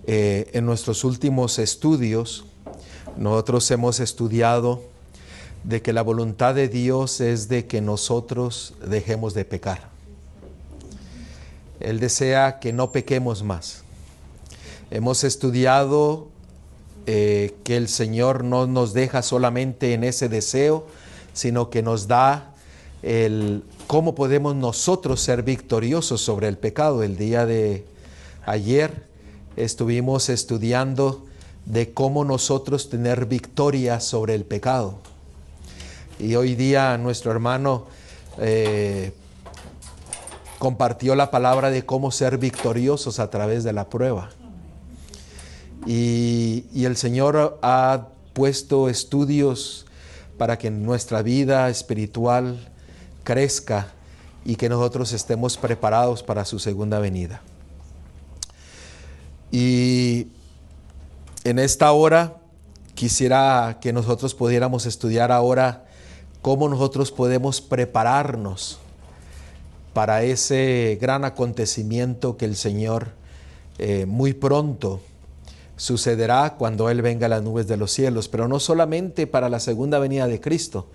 En nuestros últimos estudios, nosotros hemos estudiado de que la voluntad de Dios es de que nosotros dejemos de pecar. Él desea que no pequemos más. Hemos estudiado que el Señor no nos deja solamente en ese deseo, sino que nos da cómo podemos nosotros ser victoriosos sobre el pecado. El día de ayer estuvimos estudiando de cómo nosotros tener victoria sobre el pecado. Y hoy día nuestro hermano compartió la palabra de cómo ser victoriosos a través de la prueba. Y el Señor ha puesto estudios para que nuestra vida espiritual crezca y que nosotros estemos preparados para su segunda venida. Y en esta hora quisiera que nosotros pudiéramos estudiar ahora cómo nosotros podemos prepararnos para ese gran acontecimiento que el Señor muy pronto sucederá cuando Él venga a las nubes de los cielos, pero no solamente para la segunda venida de Cristo,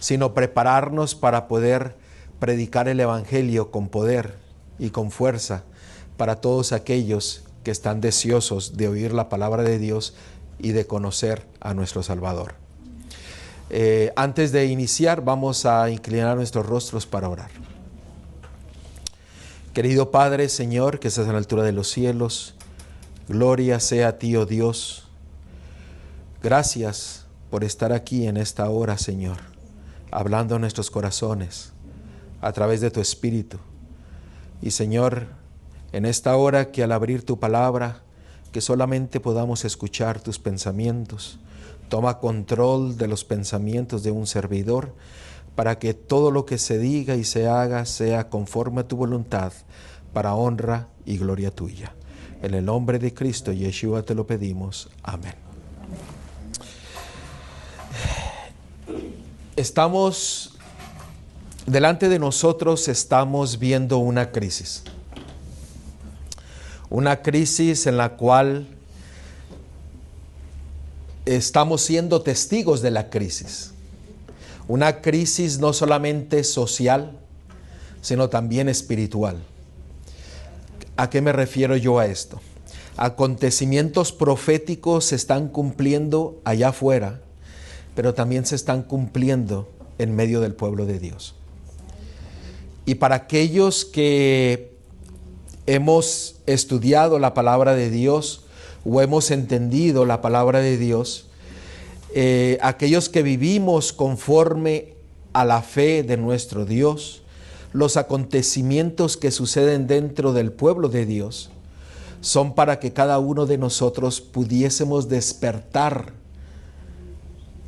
sino prepararnos para poder predicar el Evangelio con poder y con fuerza para todos aquellos que están deseosos de oír la palabra de Dios y de conocer a nuestro Salvador. Antes de iniciar, vamos a inclinar nuestros rostros para orar. Querido Padre, Señor, que estás a la altura de los cielos, gloria sea a ti, oh Dios. Gracias por estar aquí en esta hora, Señor, hablando a nuestros corazones a través de tu Espíritu. Y Señor, en esta hora que al abrir tu palabra, que solamente podamos escuchar tus pensamientos. Toma control de los pensamientos de un servidor, para que todo lo que se diga y se haga sea conforme a tu voluntad, para honra y gloria tuya. En el nombre de Cristo Yeshua te lo pedimos. Amén. Delante de nosotros estamos viendo una crisis. Una crisis en la cual estamos siendo testigos de la crisis. Una crisis no solamente social, sino también espiritual. ¿A qué me refiero yo a esto? Acontecimientos proféticos se están cumpliendo allá afuera, pero también se están cumpliendo en medio del pueblo de Dios. Y para aquellos que hemos estudiado la palabra de Dios o hemos entendido la palabra de Dios, aquellos que vivimos conforme a la fe de nuestro Dios, los acontecimientos que suceden dentro del pueblo de Dios son para que cada uno de nosotros pudiésemos despertar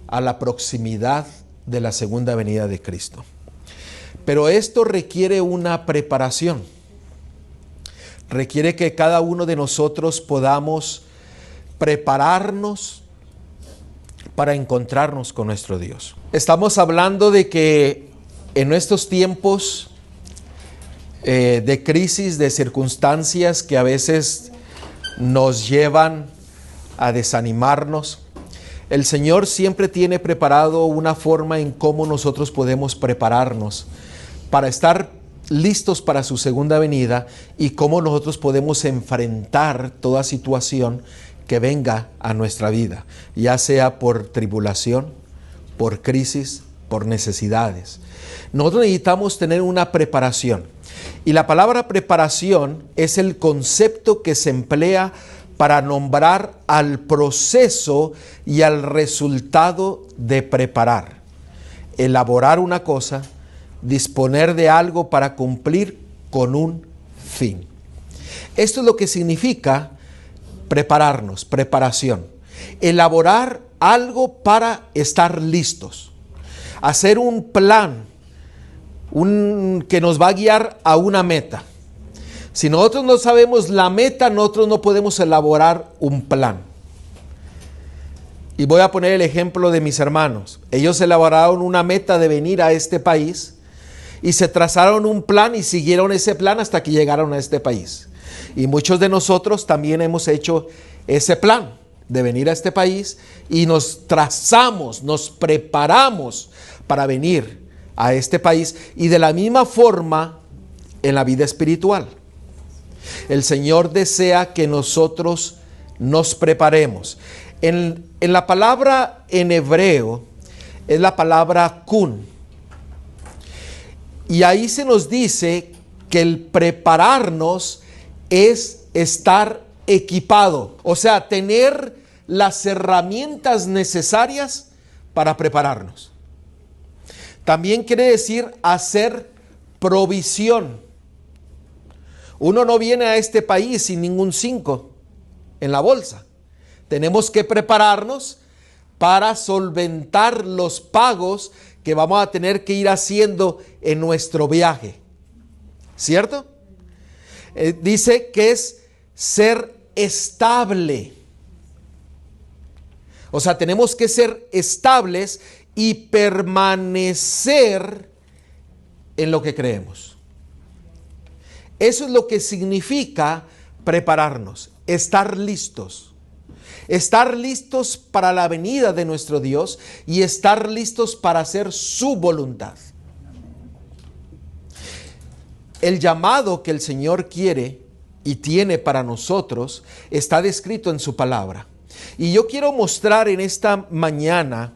a la proximidad de la segunda venida de Cristo. Pero esto requiere una preparación. Requiere que cada uno de nosotros podamos prepararnos para encontrarnos con nuestro Dios. Estamos hablando de que en estos tiempos de crisis, de circunstancias que a veces nos llevan a desanimarnos, el Señor siempre tiene preparado una forma en cómo nosotros podemos prepararnos para estar listos para su segunda venida y cómo nosotros podemos enfrentar toda situación que venga a nuestra vida, ya sea por tribulación, por crisis, por necesidades. Nosotros necesitamos tener una preparación. Y la palabra preparación es el concepto que se emplea para nombrar al proceso y al resultado de preparar. Elaborar una cosa, disponer de algo para cumplir con un fin. Esto es lo que significa prepararnos, preparación. Elaborar algo para estar listos. Hacer un plan que nos va a guiar a una meta. Si nosotros no sabemos la meta, nosotros no podemos elaborar un plan. Y voy a poner el ejemplo de mis hermanos. Ellos elaboraron una meta de venir a este país y se trazaron un plan y siguieron ese plan hasta que llegaron a este país. Y muchos de nosotros también hemos hecho ese plan de venir a este país y nos trazamos, nos preparamos para venir a este país, y de la misma forma en la vida espiritual. El Señor desea que nosotros nos preparemos. En la palabra en hebreo es la palabra kun. Y ahí se nos dice que el prepararnos es estar equipado. O sea, tener las herramientas necesarias para prepararnos. También quiere decir hacer provisión. Uno no viene a este país sin ningún 5 en la bolsa. Tenemos que prepararnos para solventar los pagos que vamos a tener que ir haciendo en nuestro viaje. ¿Cierto? Dice que es ser estable. O sea, tenemos que ser estables y permanecer en lo que creemos. Eso es lo que significa prepararnos, estar listos. Estar listos para la venida de nuestro Dios y estar listos para hacer su voluntad. El llamado que el Señor quiere y tiene para nosotros está descrito en su palabra. Y yo quiero mostrar en esta mañana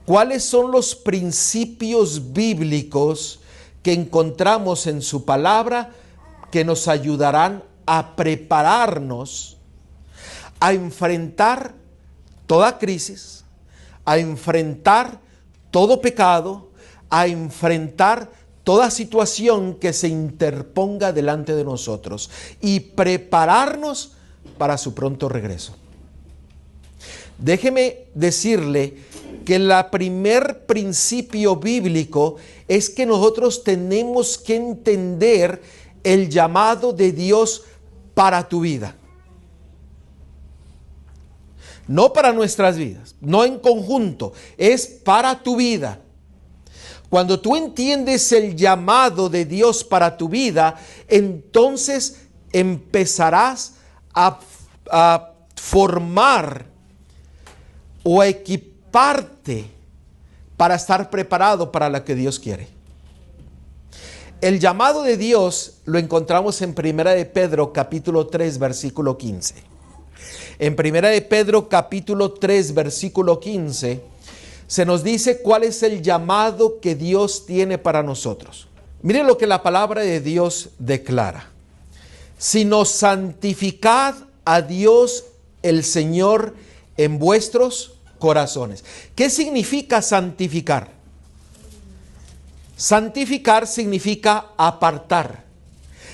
cuáles son los principios bíblicos que encontramos en su palabra que nos ayudarán a prepararnos a enfrentar toda crisis, a enfrentar todo pecado, a enfrentar toda situación que se interponga delante de nosotros y prepararnos para su pronto regreso. Déjeme decirle que el primer principio bíblico es que nosotros tenemos que entender el llamado de Dios para tu vida. No para nuestras vidas, no en conjunto, es para tu vida. Cuando tú entiendes el llamado de Dios para tu vida, entonces empezarás a formar o a equiparte para estar preparado para lo que Dios quiere. El llamado de Dios lo encontramos en 1 de Pedro capítulo 3 versículo 15. En 1 de Pedro capítulo 3 versículo 15 se nos dice cuál es el llamado que Dios tiene para nosotros. Miren lo que la palabra de Dios declara. Sino santificad a Dios el Señor en vuestros corazones. ¿Qué significa santificar? Santificar significa apartar.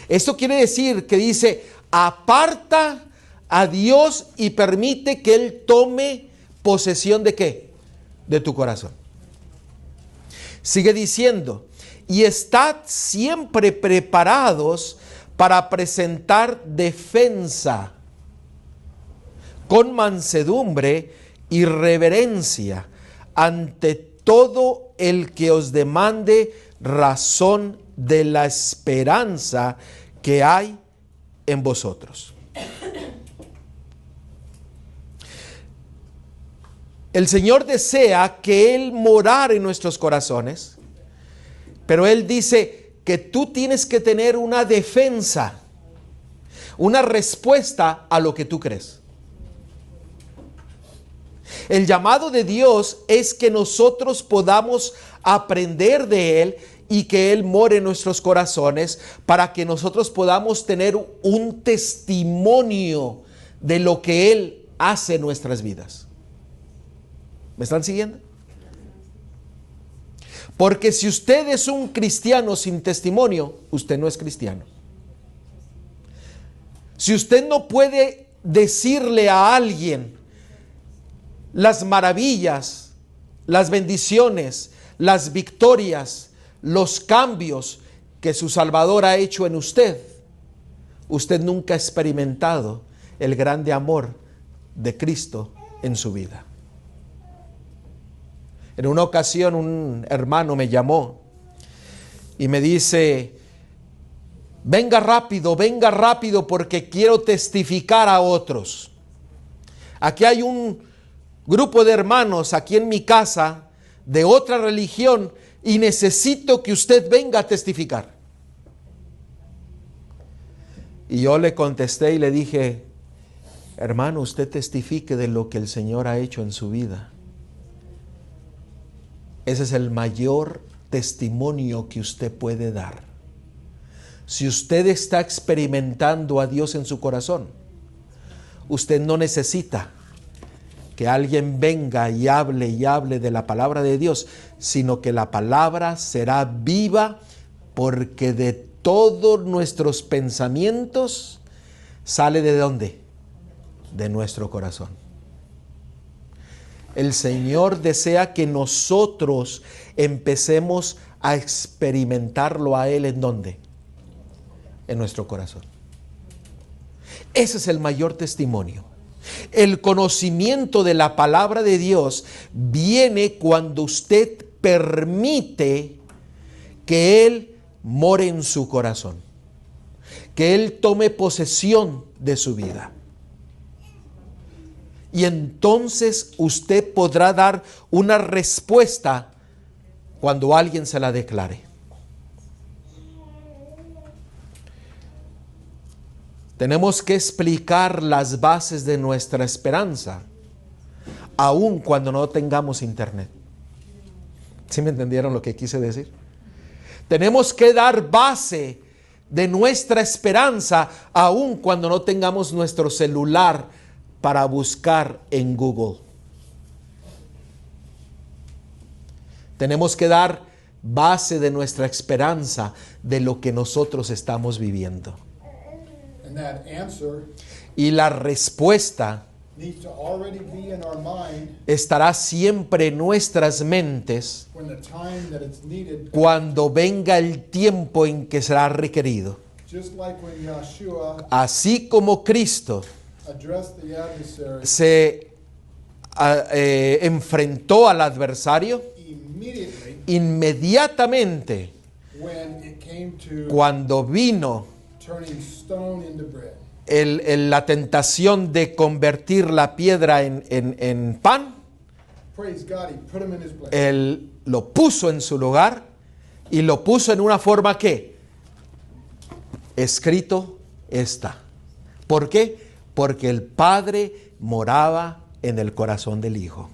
Esto quiere decir que dice, aparta a Dios y permite que Él tome posesión ¿de qué? De tu corazón. Sigue diciendo, y estad siempre preparados para presentar defensa con mansedumbre y reverencia ante todo el que os demande razón de la esperanza que hay en vosotros. El Señor desea que Él morar en nuestros corazones, pero Él dice que tú tienes que tener una defensa, una respuesta a lo que tú crees. El llamado de Dios es que nosotros podamos aprender de Él y que Él more en nuestros corazones para que nosotros podamos tener un testimonio de lo que Él hace en nuestras vidas. ¿Me están siguiendo? Porque si usted es un cristiano sin testimonio, usted no es cristiano. Si usted no puede decirle a alguien las maravillas, las bendiciones, las victorias, los cambios que su Salvador ha hecho en usted, usted nunca ha experimentado el grande amor de Cristo en su vida. En una ocasión un hermano me llamó y me dice, venga rápido porque quiero testificar a otros. Aquí hay un grupo de hermanos aquí en mi casa de otra religión y necesito que usted venga a testificar. Y yo le contesté y le dije, hermano, usted testifique de lo que el Señor ha hecho en su vida. Ese es el mayor testimonio que usted puede dar. Si usted está experimentando a Dios en su corazón, usted no necesita que alguien venga y hable de la palabra de Dios, sino que la palabra será viva, porque de todos nuestros pensamientos sale ¿de dónde? De nuestro corazón. El Señor desea que nosotros empecemos a experimentarlo a Él. ¿En dónde? En nuestro corazón. Ese es el mayor testimonio. El conocimiento de la palabra de Dios viene cuando usted permite que Él more en su corazón, que Él tome posesión de su vida. Y entonces usted podrá dar una respuesta cuando alguien se la declare. Tenemos que explicar las bases de nuestra esperanza, aun cuando no tengamos internet. ¿Sí me entendieron lo que quise decir? Tenemos que dar base de nuestra esperanza, aun cuando no tengamos nuestro celular para buscar en Google. Tenemos que dar base de nuestra esperanza de lo que nosotros estamos viviendo. And that answer Y la respuesta needs to already be in our mind estará siempre en nuestras mentes when the time that it's needed, cuando venga el tiempo en que será requerido. just like when Yeshua Así como Cristo addressed the adversary se enfrentó al adversario, inmediatamente when it came to cuando vino turning stone into bread. la tentación de convertir la piedra en pan, Praise God, he put him in his place. Él lo puso en su lugar y lo puso en una forma que escrito está. ¿Por qué? Porque el Padre moraba en el corazón del Hijo.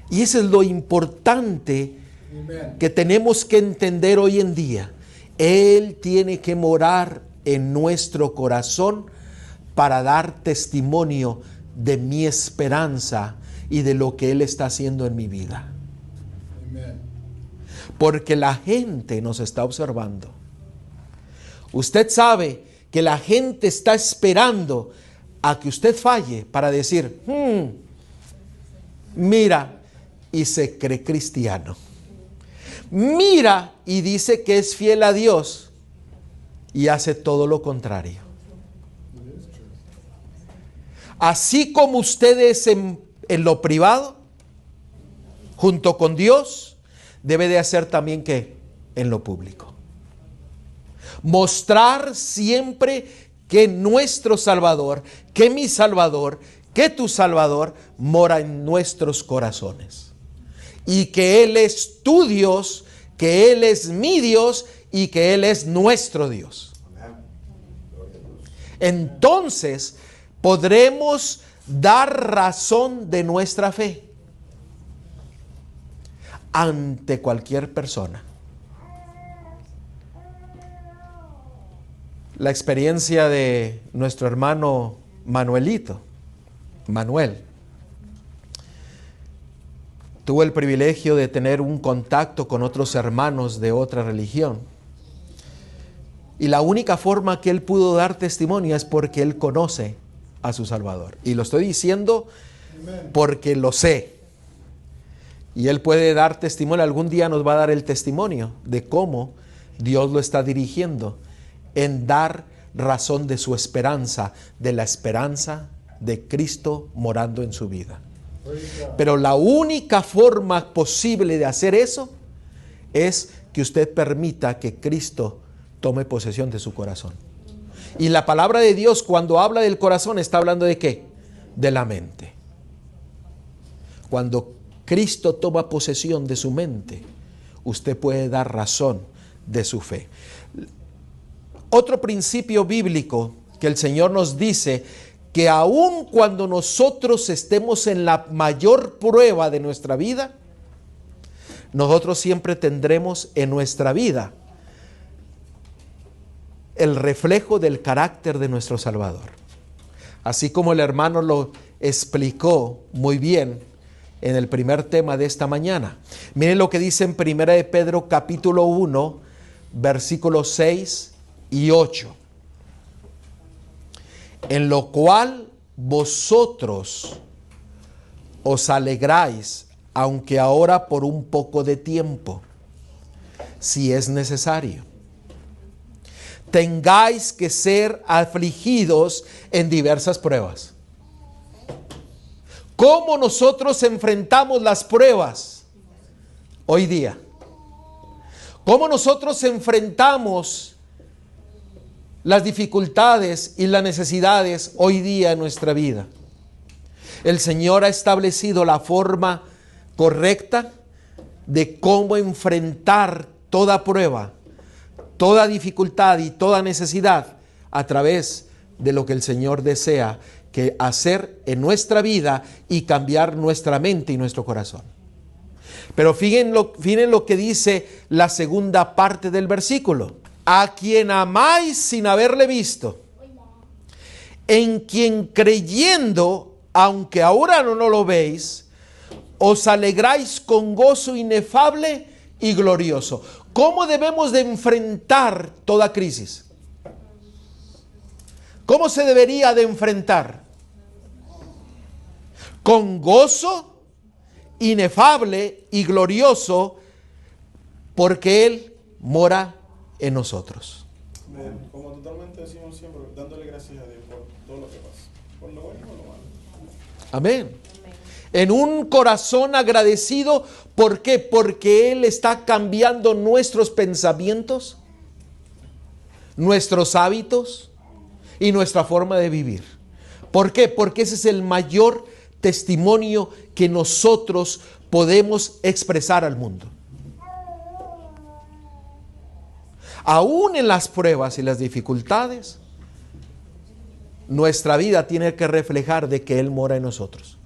Y eso es lo importante Amen. que tenemos que entender hoy en día. Él tiene que morar en nuestro corazón para dar testimonio de mi esperanza y de lo que Él está haciendo en mi vida. Amen. Porque la gente nos está observando. Usted sabe que la gente está esperando a que usted falle para decir, mira, y se cree cristiano. Mira y dice que es fiel a Dios y hace todo lo contrario. Así como ustedes en lo privado, junto con Dios, debe de hacer también que en lo público. Mostrar siempre que nuestro Salvador, que mi Salvador, que tu Salvador mora en nuestros corazones. Y que Él es tu Dios, que Él es mi Dios y que Él es nuestro Dios. Entonces podremos dar razón de nuestra fe ante cualquier persona. La experiencia de nuestro hermano Manuel. Tuve el privilegio de tener un contacto con otros hermanos de otra religión. Y la única forma que él pudo dar testimonio es porque él conoce a su Salvador. Y lo estoy diciendo porque lo sé. Y él puede dar testimonio. Algún día nos va a dar el testimonio de cómo Dios lo está dirigiendo en dar razón de su esperanza, de la esperanza de Cristo morando en su vida. Pero la única forma posible de hacer eso es que usted permita que Cristo tome posesión de su corazón. Y la palabra de Dios, cuando habla del corazón, está hablando de ¿qué? De la mente. Cuando Cristo toma posesión de su mente, usted puede dar razón de su fe. Otro principio bíblico que el Señor nos dice, que aun cuando nosotros estemos en la mayor prueba de nuestra vida, nosotros siempre tendremos en nuestra vida el reflejo del carácter de nuestro Salvador. Así como el hermano lo explicó muy bien en el primer tema de esta mañana. Miren lo que dice en 1 de Pedro capítulo 1, versículos 6 y 8. En lo cual vosotros os alegráis, aunque ahora por un poco de tiempo, si es necesario. Tengáis que ser afligidos en diversas pruebas. ¿Cómo nosotros enfrentamos las pruebas hoy día? ¿Cómo nosotros enfrentamos las dificultades y las necesidades hoy día en nuestra vida? El Señor ha establecido la forma correcta de cómo enfrentar toda prueba, toda dificultad y toda necesidad a través de lo que el Señor desea que hacer en nuestra vida y cambiar nuestra mente y nuestro corazón. Pero fíjense lo que dice la segunda parte del versículo. A quien amáis sin haberle visto, en quien creyendo, aunque ahora no lo veis, os alegráis con gozo inefable y glorioso. ¿Cómo debemos de enfrentar toda crisis? ¿Cómo se debería de enfrentar? Con gozo inefable y glorioso, porque Él mora en nosotros. Como totalmente decimos siempre, dándole gracias a Dios por todo lo que pasa, por lo bueno y por lo malo. Amén. En un corazón agradecido, ¿por qué? Porque Él está cambiando nuestros pensamientos, nuestros hábitos y nuestra forma de vivir. ¿Por qué? Porque ese es el mayor testimonio que nosotros podemos expresar al mundo. Aún en las pruebas y las dificultades, nuestra vida tiene que reflejar de que Él mora en nosotros.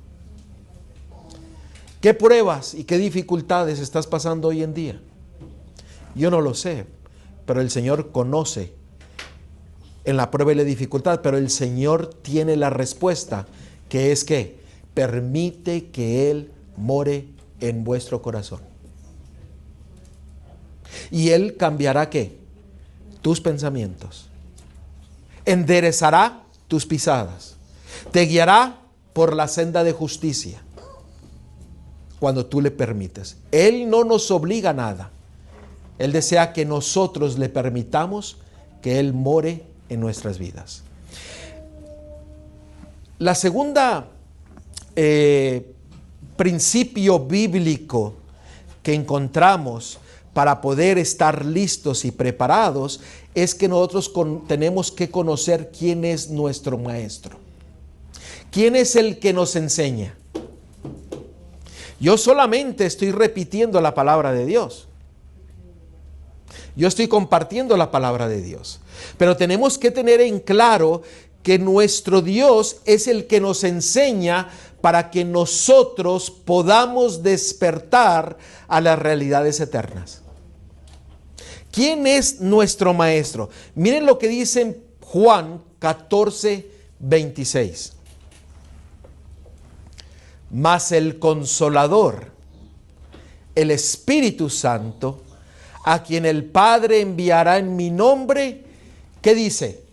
¿Qué pruebas y qué dificultades estás pasando hoy en día? Yo no lo sé, pero el Señor conoce en la prueba y la dificultad, pero el Señor tiene la respuesta, que es que permite que Él more en vuestro corazón. Y Él cambiará ¿qué? Tus pensamientos. Enderezará tus pisadas. Te guiará por la senda de justicia. Cuando tú le permites. Él no nos obliga a nada. Él desea que nosotros le permitamos que Él more en nuestras vidas. La segunda principio bíblico que encontramos para poder estar listos y preparados es que nosotros tenemos que conocer quién es nuestro maestro. ¿Quién es el que nos enseña? Yo solamente estoy repitiendo la palabra de Dios. Yo estoy compartiendo la palabra de Dios. Pero tenemos que tener en claro que nuestro Dios es el que nos enseña para que nosotros podamos despertar a las realidades eternas. ¿Quién es nuestro maestro? Miren lo que dice en Juan 14:26. Mas el Consolador, el Espíritu Santo, a quien el Padre enviará en mi nombre, ¿qué dice?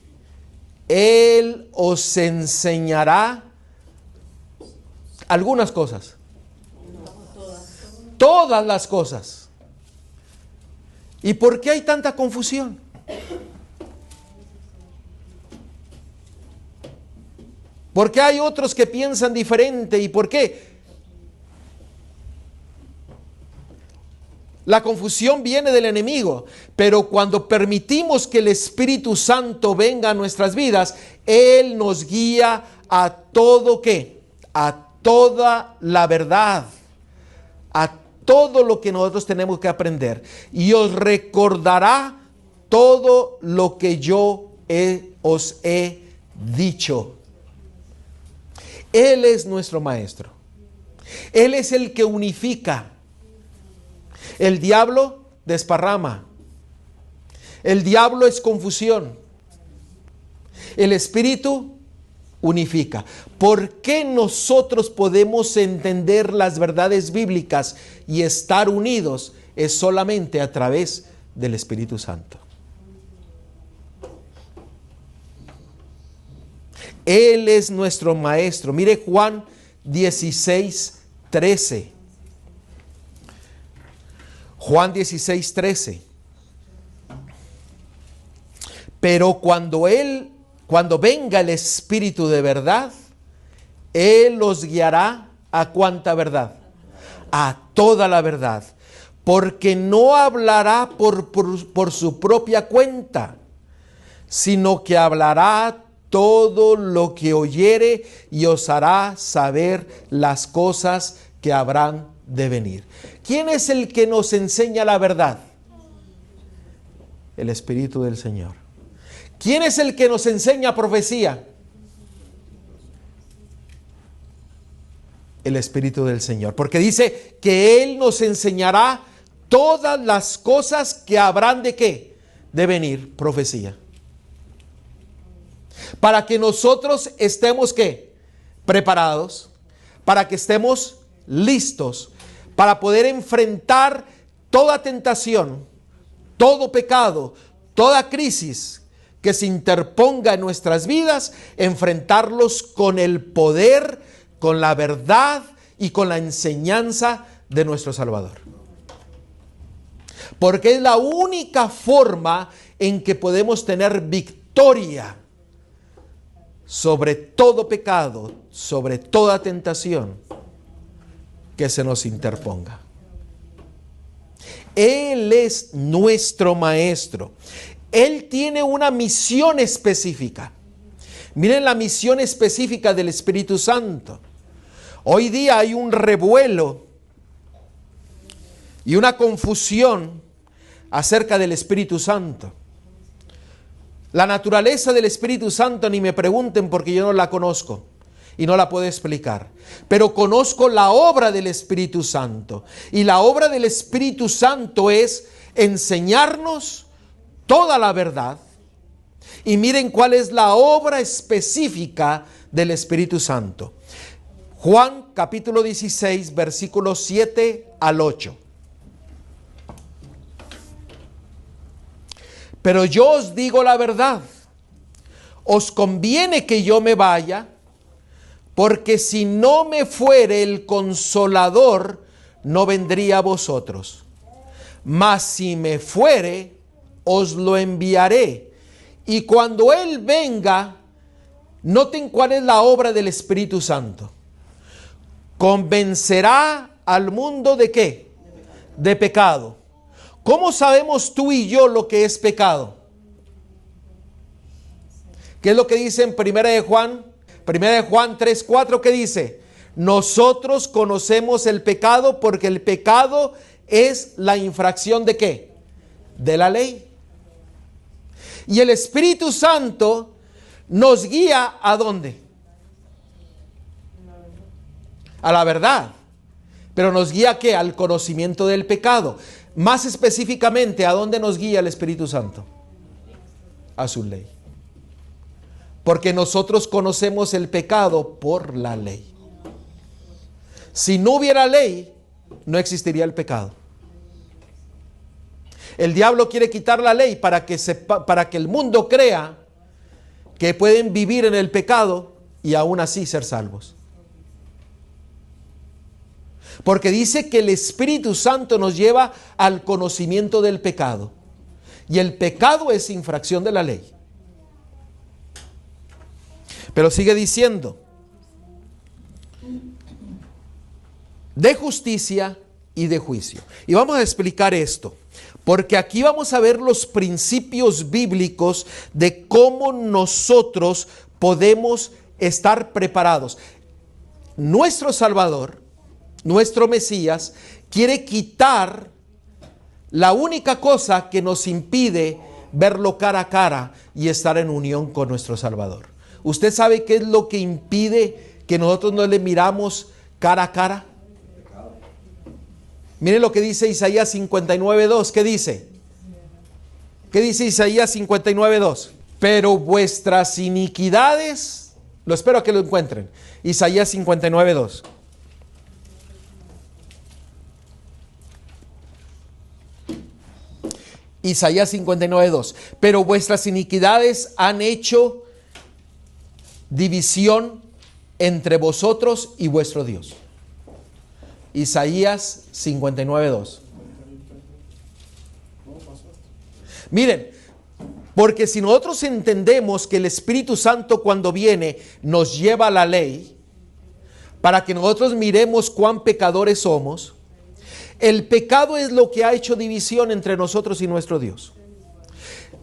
Él os enseñará algunas cosas. Todas las cosas. ¿Y por qué hay tanta confusión? ¿Por qué hay otros que piensan diferente? ¿Y por qué? La confusión viene del enemigo, pero cuando permitimos que el Espíritu Santo venga a nuestras vidas, Él nos guía a todo ¿qué? A toda la verdad, a todo lo que nosotros tenemos que aprender. Y os recordará todo lo que yo os he dicho. Él es nuestro maestro. Él es el que unifica. El diablo desparrama. El diablo es confusión. El Espíritu unifica. ¿Por qué nosotros podemos entender las verdades bíblicas y estar unidos? Es solamente a través del Espíritu Santo. Él es nuestro maestro. Mire Juan 16:13. Juan 16:13. Pero cuando venga el Espíritu de verdad, Él los guiará a ¿cuánta verdad? A toda la verdad. Porque no hablará por su propia cuenta, sino que hablará todo lo que oyere y os hará saber las cosas que habrán de venir. ¿Quién es el que nos enseña la verdad? El Espíritu del Señor. ¿Quién es el que nos enseña profecía? El Espíritu del Señor. Porque dice que Él nos enseñará todas las cosas que habrán de ¿qué? De venir, profecía. Para que nosotros estemos ¿qué? Preparados, para que estemos listos, para poder enfrentar toda tentación, todo pecado, toda crisis que se interponga en nuestras vidas, enfrentarlos con el poder, con la verdad y con la enseñanza de nuestro Salvador. Porque es la única forma en que podemos tener victoria sobre todo pecado, sobre toda tentación que se nos interponga. Él es nuestro maestro. Él tiene una misión específica. Miren la misión específica del Espíritu Santo. Hoy día hay un revuelo y una confusión acerca del Espíritu Santo. La naturaleza del Espíritu Santo ni me pregunten porque yo no la conozco y no la puedo explicar. Pero conozco la obra del Espíritu Santo. Y la obra del Espíritu Santo es enseñarnos toda la verdad. Y miren cuál es la obra específica del Espíritu Santo. Juan capítulo 16, versículos 7 al 8. Pero yo os digo la verdad, os conviene que yo me vaya, porque si no me fuere el Consolador, no vendría a vosotros. Mas si me fuere, os lo enviaré. Y cuando Él venga, noten cuál es la obra del Espíritu Santo. Convencerá al mundo ¿de qué? De pecado. ¿Cómo sabemos tú y yo lo que es pecado? ¿Qué es lo que dice en 1 de Juan? 1 de Juan 3:4, ¿qué dice? Nosotros conocemos el pecado porque el pecado es la infracción ¿de qué? De la ley. Y el Espíritu Santo nos guía ¿a dónde? A la verdad. Pero nos guía ¿qué? Al conocimiento del pecado. Más específicamente, ¿a dónde nos guía el Espíritu Santo? A su ley. Porque nosotros conocemos el pecado por la ley. Si no hubiera ley, no existiría el pecado. El diablo quiere quitar la ley para que el mundo crea que pueden vivir en el pecado y aún así ser salvos. Porque dice que el Espíritu Santo nos lleva al conocimiento del pecado. Y el pecado es infracción de la ley. Pero sigue diciendo, de justicia y de juicio. Y vamos a explicar esto, porque aquí vamos a ver los principios bíblicos de cómo nosotros podemos estar preparados. Nuestro Salvador, nuestro Mesías, quiere quitar la única cosa que nos impide verlo cara a cara y estar en unión con nuestro Salvador. ¿Usted sabe qué es lo que impide que nosotros no le miramos cara a cara? Miren lo que dice Isaías 59:2. ¿Qué dice? ¿Qué dice Isaías 59:2? Pero vuestras iniquidades, lo espero a que lo encuentren. Isaías 59:2. Isaías 59:2. Pero vuestras iniquidades han hecho división entre vosotros y vuestro Dios. Isaías 59:2. Miren, porque si nosotros entendemos que el Espíritu Santo cuando viene nos lleva a la ley, para que nosotros miremos cuán pecadores somos, el pecado es lo que ha hecho división entre nosotros y nuestro Dios.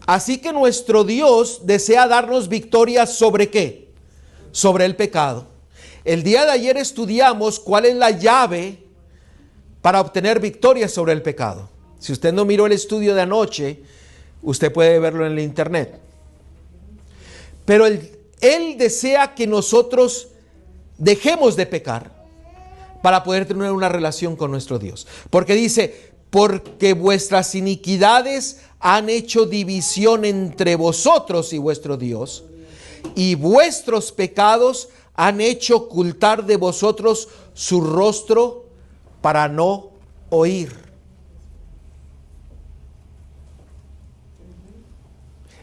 Así que nuestro Dios desea darnos victoria ¿sobre qué? Sobre el pecado. El día de ayer estudiamos cuál es la llave para obtener victoria sobre el pecado. Si usted no miró el estudio de anoche, usted puede verlo en el internet. Pero Él desea que nosotros dejemos de pecar para poder tener una relación con nuestro Dios. Porque dice, porque vuestras iniquidades han hecho división entre vosotros y vuestro Dios, y vuestros pecados han hecho ocultar de vosotros su rostro para no oír.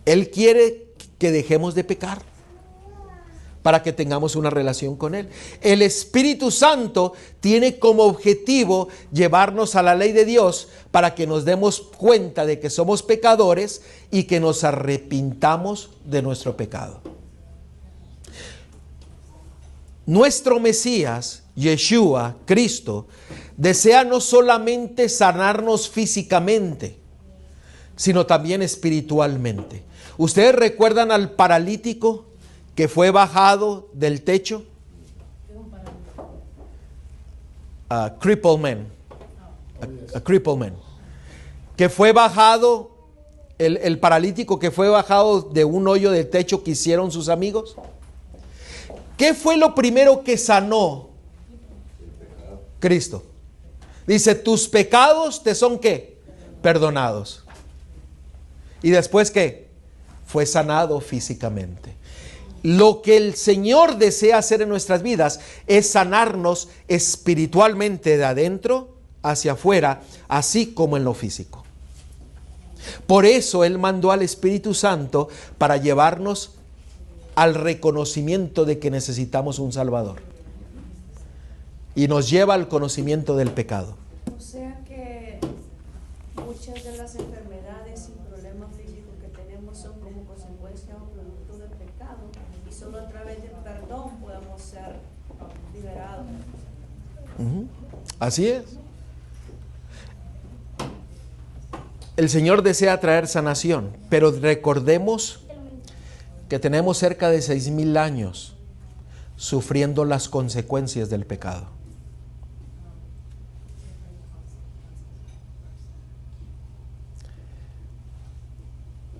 Él quiere que dejemos de pecar para que tengamos una relación con Él. El Espíritu Santo tiene como objetivo llevarnos a la ley de Dios para que nos demos cuenta de que somos pecadores y que nos arrepintamos de nuestro pecado. Nuestro Mesías, Yeshua, Cristo, desea no solamente sanarnos físicamente, sino también espiritualmente. ¿Ustedes recuerdan al paralítico que fue bajado del techo? A crippled man. A crippled man. Que fue bajado, el paralítico que fue bajado de un hoyo del techo que hicieron sus amigos. ¿Qué fue lo primero que sanó Cristo? Dice, tus pecados te son ¿qué? Perdonados. ¿Y después qué? Fue sanado físicamente. Lo que el Señor desea hacer en nuestras vidas es sanarnos espiritualmente de adentro hacia afuera, así como en lo físico. Por eso Él mandó al Espíritu Santo para llevarnos al reconocimiento de que necesitamos un Salvador. Y nos lleva al conocimiento del pecado. O sea que muchas de las enfermedades y problemas físicos que tenemos son como consecuencia o producto del pecado, y solo a través del perdón podemos ser liberados. Así es. El Señor desea traer sanación, pero recordemos que tenemos cerca de 6,000 años sufriendo las consecuencias del pecado.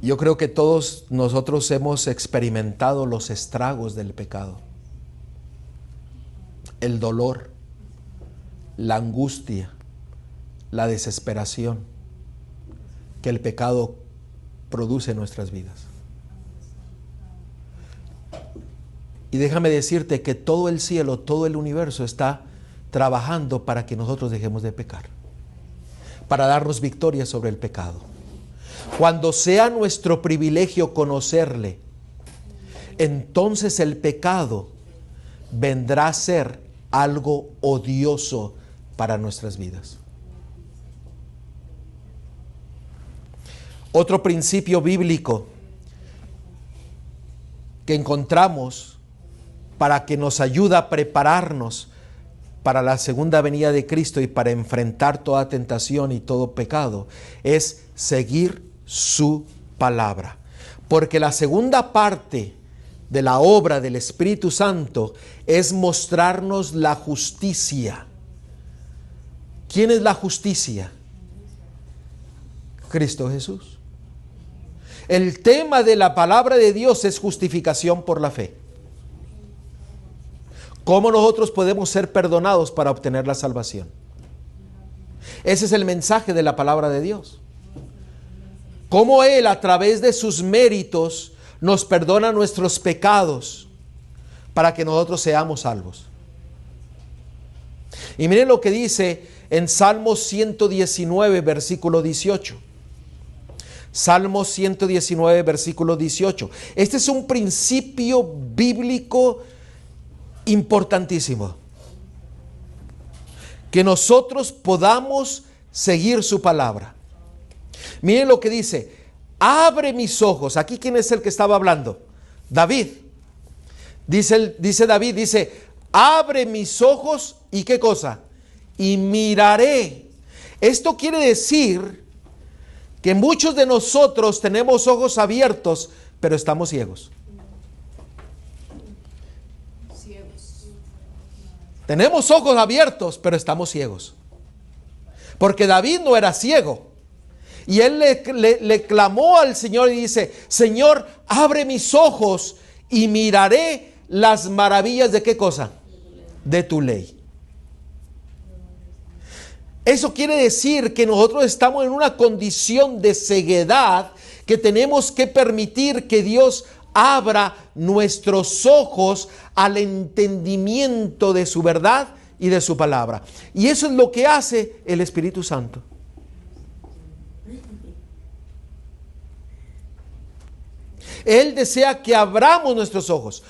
Yo creo que todos nosotros hemos experimentado los estragos del pecado. El dolor, la angustia, la desesperación que el pecado produce en nuestras vidas. Y déjame decirte que todo el cielo, todo el universo está trabajando para que nosotros dejemos de pecar, para darnos victoria sobre el pecado. Cuando sea nuestro privilegio conocerle, entonces el pecado vendrá a ser algo odioso para nuestras vidas. Otro principio bíblico que encontramos para que nos ayuda a prepararnos para la segunda venida de Cristo y para enfrentar toda tentación y todo pecado es seguir su palabra. Porque la segunda parte de la obra del Espíritu Santo es mostrarnos la justicia. ¿Quién es la justicia? Cristo Jesús. El tema de la palabra de Dios es justificación por la fe. ¿Cómo nosotros podemos ser perdonados para obtener la salvación? Ese es el mensaje de la palabra de Dios. Cómo Él, a través de sus méritos, nos perdona nuestros pecados para que nosotros seamos salvos. Y miren lo que dice en Salmo 119, versículo 18. Salmo 119, versículo 18. Este es un principio bíblico importantísimo. Que nosotros podamos seguir su palabra. Miren lo que dice: abre mis ojos. Aquí, ¿quién es el que estaba hablando? David. Dice David, abre mis ojos y ¿qué cosa? Y miraré. Esto quiere decir que muchos de nosotros tenemos ojos abiertos, pero estamos ciegos. Tenemos ojos abiertos, pero estamos ciegos. Porque David no era ciego. Y él le clamó al Señor y dice: Señor, abre mis ojos y miraré las maravillas de ¿qué cosa? De tu ley. Eso quiere decir que nosotros estamos en una condición de ceguedad, que tenemos que permitir que Dios abra nuestros ojos al entendimiento de su verdad y de su palabra. Y eso es lo que hace el Espíritu Santo. Él desea que abramos nuestros ojos.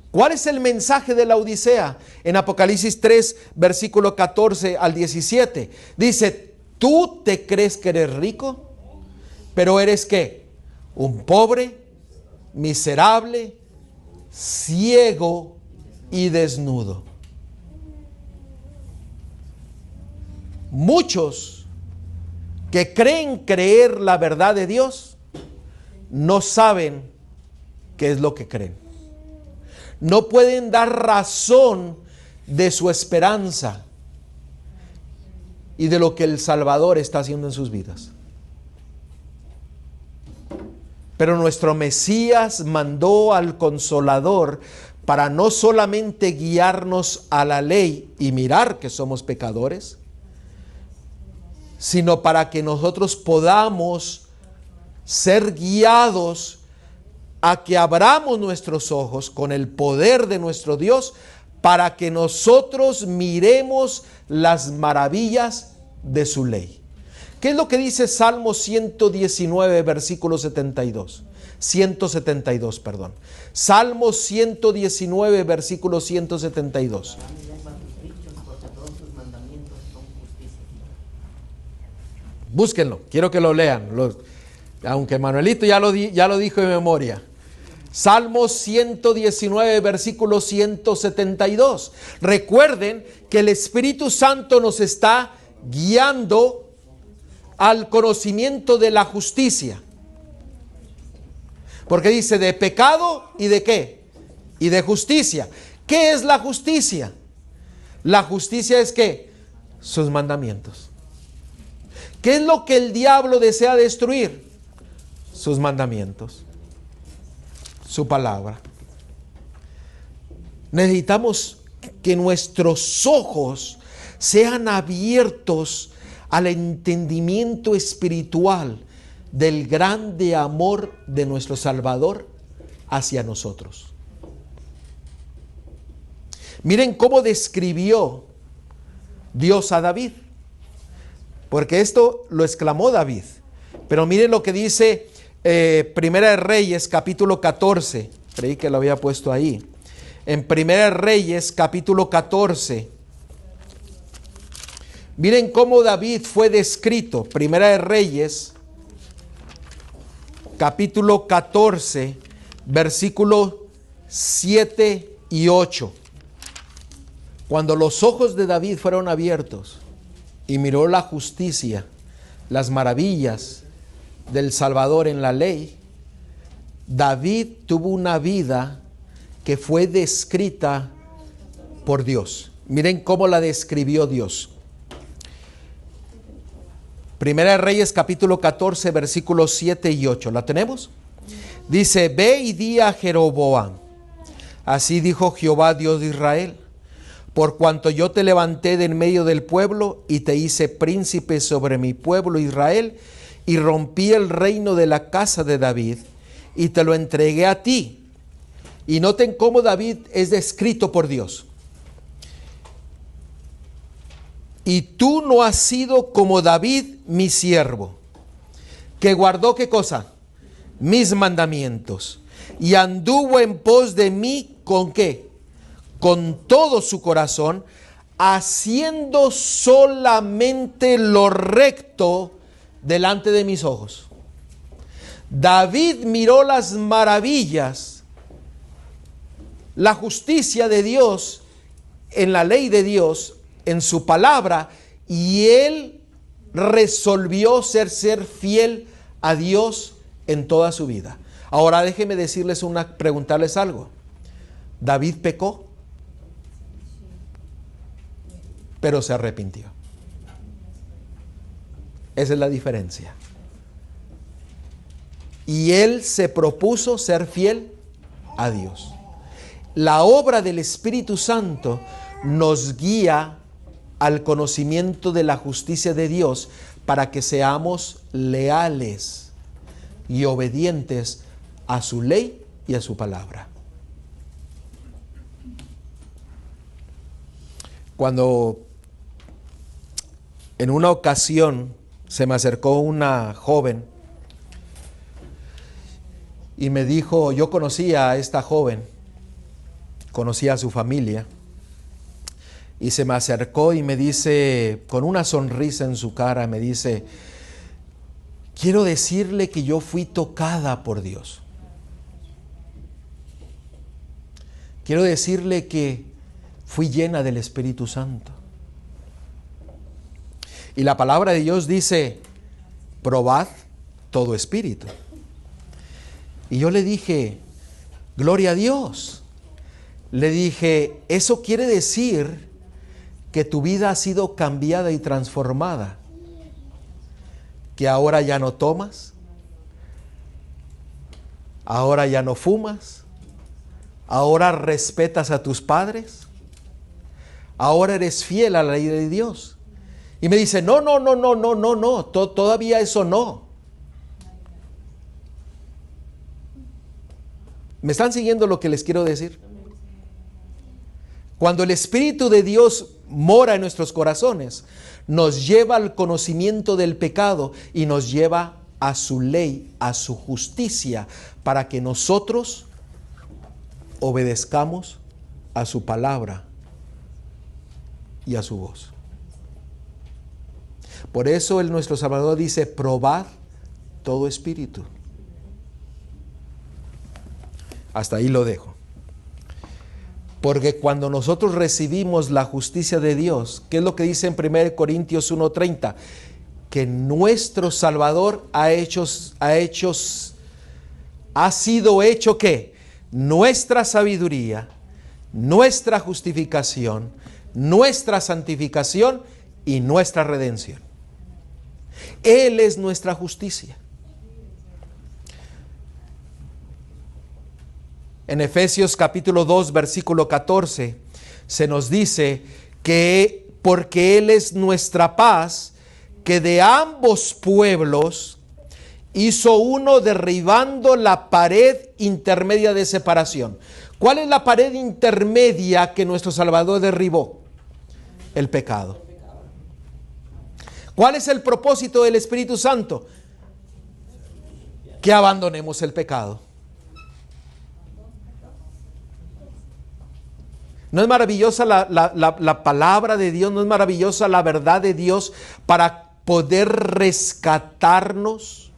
¿Cuál es el mensaje de la Odisea? En Apocalipsis 3, versículo 14 al 17. Dice: tú te crees que eres rico, pero eres ¿qué? Un pobre, miserable, ciego y desnudo. Muchos que creen creer la verdad de Dios no saben qué es lo que creen. No pueden dar razón de su esperanza y de lo que el Salvador está haciendo en sus vidas. Pero nuestro Mesías mandó al Consolador para no solamente guiarnos a la ley y mirar que somos pecadores, sino para que nosotros podamos ser guiados a que abramos nuestros ojos con el poder de nuestro Dios, para que nosotros miremos las maravillas de su ley. ¿Qué es lo que dice Salmo 119, versículo 72? 172, perdón. Salmo 119, versículo 172. Búsquenlo, quiero que lo lean. Aunque Manuelito ya lo dijo de memoria. Salmo 119, versículo 172. Recuerden que el Espíritu Santo nos está guiando al conocimiento de la justicia. Porque dice de pecado y de ¿qué? Y de justicia. ¿Qué es la justicia? La justicia es ¿qué? Sus mandamientos. ¿Qué es lo que el diablo desea destruir? Sus mandamientos, su palabra. Necesitamos que nuestros ojos sean abiertos al entendimiento espiritual del grande amor de nuestro Salvador hacia nosotros. Miren cómo describió Dios a David, porque esto lo exclamó David. Pero miren lo que dice Primera de Reyes, capítulo 14. Creí que lo había puesto ahí. En Primera de Reyes, capítulo 14. Miren cómo David fue descrito. Primera de Reyes, capítulo 14, versículo 7 y 8. Cuando los ojos de David fueron abiertos y miró la justicia, las maravillas del Salvador en la ley, David tuvo una vida que fue descrita por Dios. Miren cómo la describió Dios. Primera de Reyes capítulo 14 versículos 7 y 8. ¿La tenemos? Dice: ve y di a Jeroboam, así dijo Jehová Dios de Israel, por cuanto yo te levanté de en medio del pueblo y te hice príncipe sobre mi pueblo Israel, y rompí el reino de la casa de David y te lo entregué a ti. Y noten cómo David es descrito por Dios. Y tú no has sido como David, mi siervo, que guardó, ¿qué cosa? Mis mandamientos, y anduvo en pos de mí, ¿con qué? Con todo su corazón, haciendo solamente lo recto delante de mis ojos. David miró las maravillas, la justicia de Dios en la ley de Dios, en su palabra, y él resolvió ser fiel a Dios en toda su vida. Ahora déjenme preguntarles algo. David pecó, pero se arrepintió. Esa es la diferencia. Y él se propuso ser fiel a Dios. La obra del Espíritu Santo nos guía al conocimiento de la justicia de Dios para que seamos leales y obedientes a su ley y a su palabra. Cuando en una ocasión se me acercó una joven y me dijo, yo conocía a esta joven, conocía a su familia, y se me acercó y me dice, con una sonrisa en su cara, me dice: quiero decirle que yo fui tocada por Dios. Quiero decirle que fui llena del Espíritu Santo. Y la palabra de Dios dice: probad todo espíritu. Y yo le dije: gloria a Dios. Le dije: eso quiere decir que tu vida ha sido cambiada y transformada, que ahora ya no tomas, ahora ya no fumas, ahora respetas a tus padres, ahora eres fiel a la ley de Dios. Y me dice: no, todavía eso no. ¿Me están siguiendo lo que les quiero decir? Cuando el Espíritu de Dios mora en nuestros corazones, nos lleva al conocimiento del pecado y nos lleva a su ley, a su justicia, para que nosotros obedezcamos a su palabra y a su voz. Por eso nuestro Salvador dice: probad todo espíritu. Hasta ahí lo dejo. Porque cuando nosotros recibimos la justicia de Dios, ¿qué es lo que dice en 1 Corintios 1:30? Que nuestro Salvador ha sido hecho ¿qué? Nuestra sabiduría, nuestra justificación, nuestra santificación y nuestra redención. Él es nuestra justicia. En Efesios capítulo 2, versículo 14, se nos dice que porque Él es nuestra paz, que de ambos pueblos hizo uno, derribando la pared intermedia de separación. ¿Cuál es la pared intermedia que nuestro Salvador derribó? El pecado. ¿Cuál es el propósito del Espíritu Santo? Que abandonemos el pecado. ¿No es maravillosa la palabra de Dios? ¿No es maravillosa la verdad de Dios para poder rescatarnos?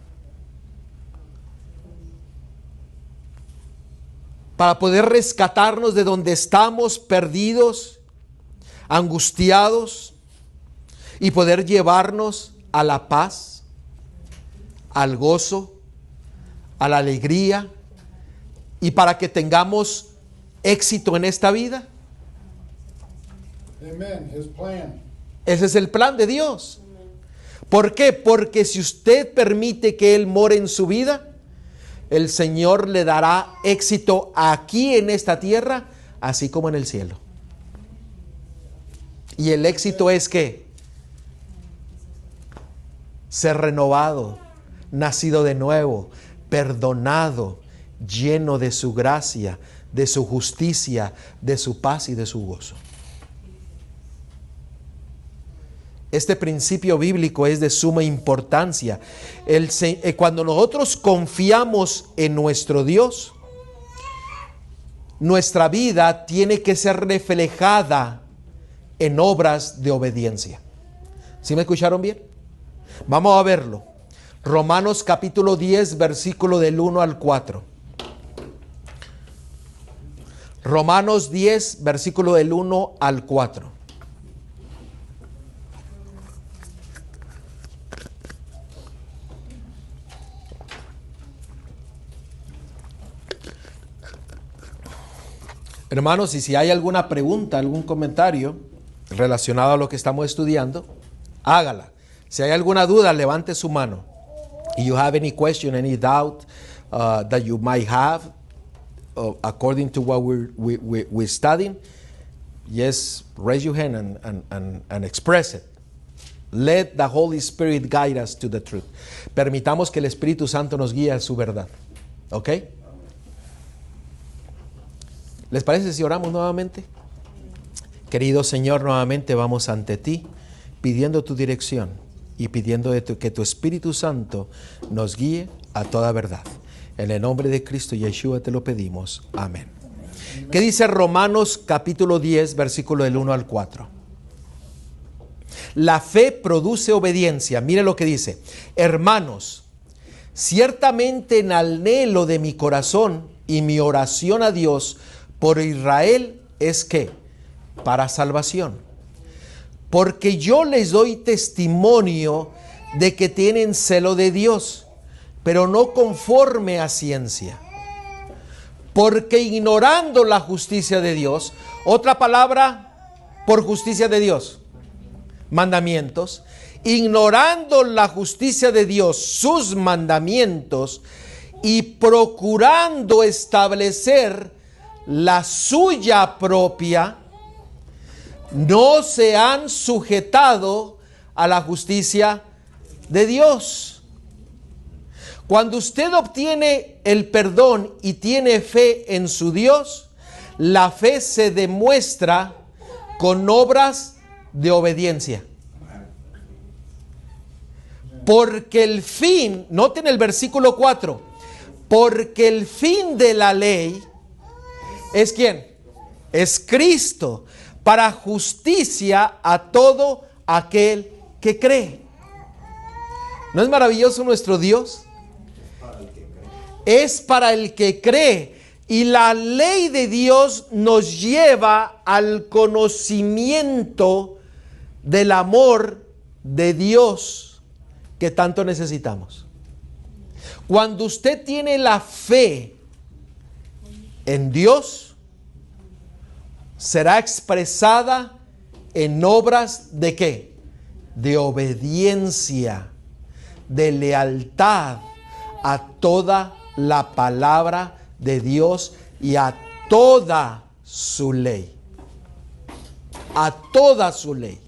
Para poder rescatarnos de donde estamos perdidos angustiados y poder llevarnos a la paz, al gozo, a la alegría y para que tengamos éxito en esta vida? Amen. His plan. Ese es el plan de Dios. ¿Por qué? Porque si usted permite que Él more en su vida, el Señor le dará éxito aquí en esta tierra, así como en el cielo. Y el éxito es que ser renovado, nacido de nuevo, perdonado, lleno de su gracia, de su justicia, de su paz y de su gozo. Este principio bíblico es de suma importancia. Cuando nosotros confiamos en nuestro Dios, nuestra vida tiene que ser reflejada en obras de obediencia. ¿Sí me escucharon bien? Vamos a verlo. Romanos capítulo 10, versículo del 1 al 4. Romanos 10, versículo del 1 al 4. Hermanos, y si hay alguna pregunta, algún comentario relacionado a lo que estamos estudiando, hágala. Si hay alguna duda, levante su mano. If you have any question, any doubt that you might have, according to what we're studying, yes, raise your hand and express it. Let the Holy Spirit guide us to the truth. Permitamos que el Espíritu Santo nos guíe a su verdad. ¿Ok? ¿Les parece si oramos nuevamente? Querido Señor, nuevamente vamos ante ti, pidiendo tu dirección y pidiendo que tu Espíritu Santo nos guíe a toda verdad. En el nombre de Cristo Yeshua te lo pedimos. Amén. ¿Qué dice Romanos capítulo 10, versículo del 1 al 4? La fe produce obediencia. Mire lo que dice. Hermanos, ciertamente en anhelo de mi corazón y mi oración a Dios por Israel es que para salvación. Porque yo les doy testimonio de que tienen celo de Dios, pero no conforme a ciencia. Porque ignorando la justicia de Dios, otra palabra por justicia de Dios, mandamientos, ignorando la justicia de Dios, sus mandamientos, y procurando establecer la suya propia, no se han sujetado a la justicia de Dios. Cuando usted obtiene el perdón y tiene fe en su Dios, la fe se demuestra con obras de obediencia. Porque el fin, noten el versículo 4, porque el fin de la ley ¿es quién? Es Cristo, para justicia a todo aquel que cree. ¿No es maravilloso nuestro Dios? Es para el que cree. Y la ley de Dios nos lleva al conocimiento del amor de Dios que tanto necesitamos. Cuando usted tiene la fe en Dios, será expresada en obras de ¿qué? De obediencia, de lealtad a toda la palabra de Dios y a toda su ley. A toda su ley.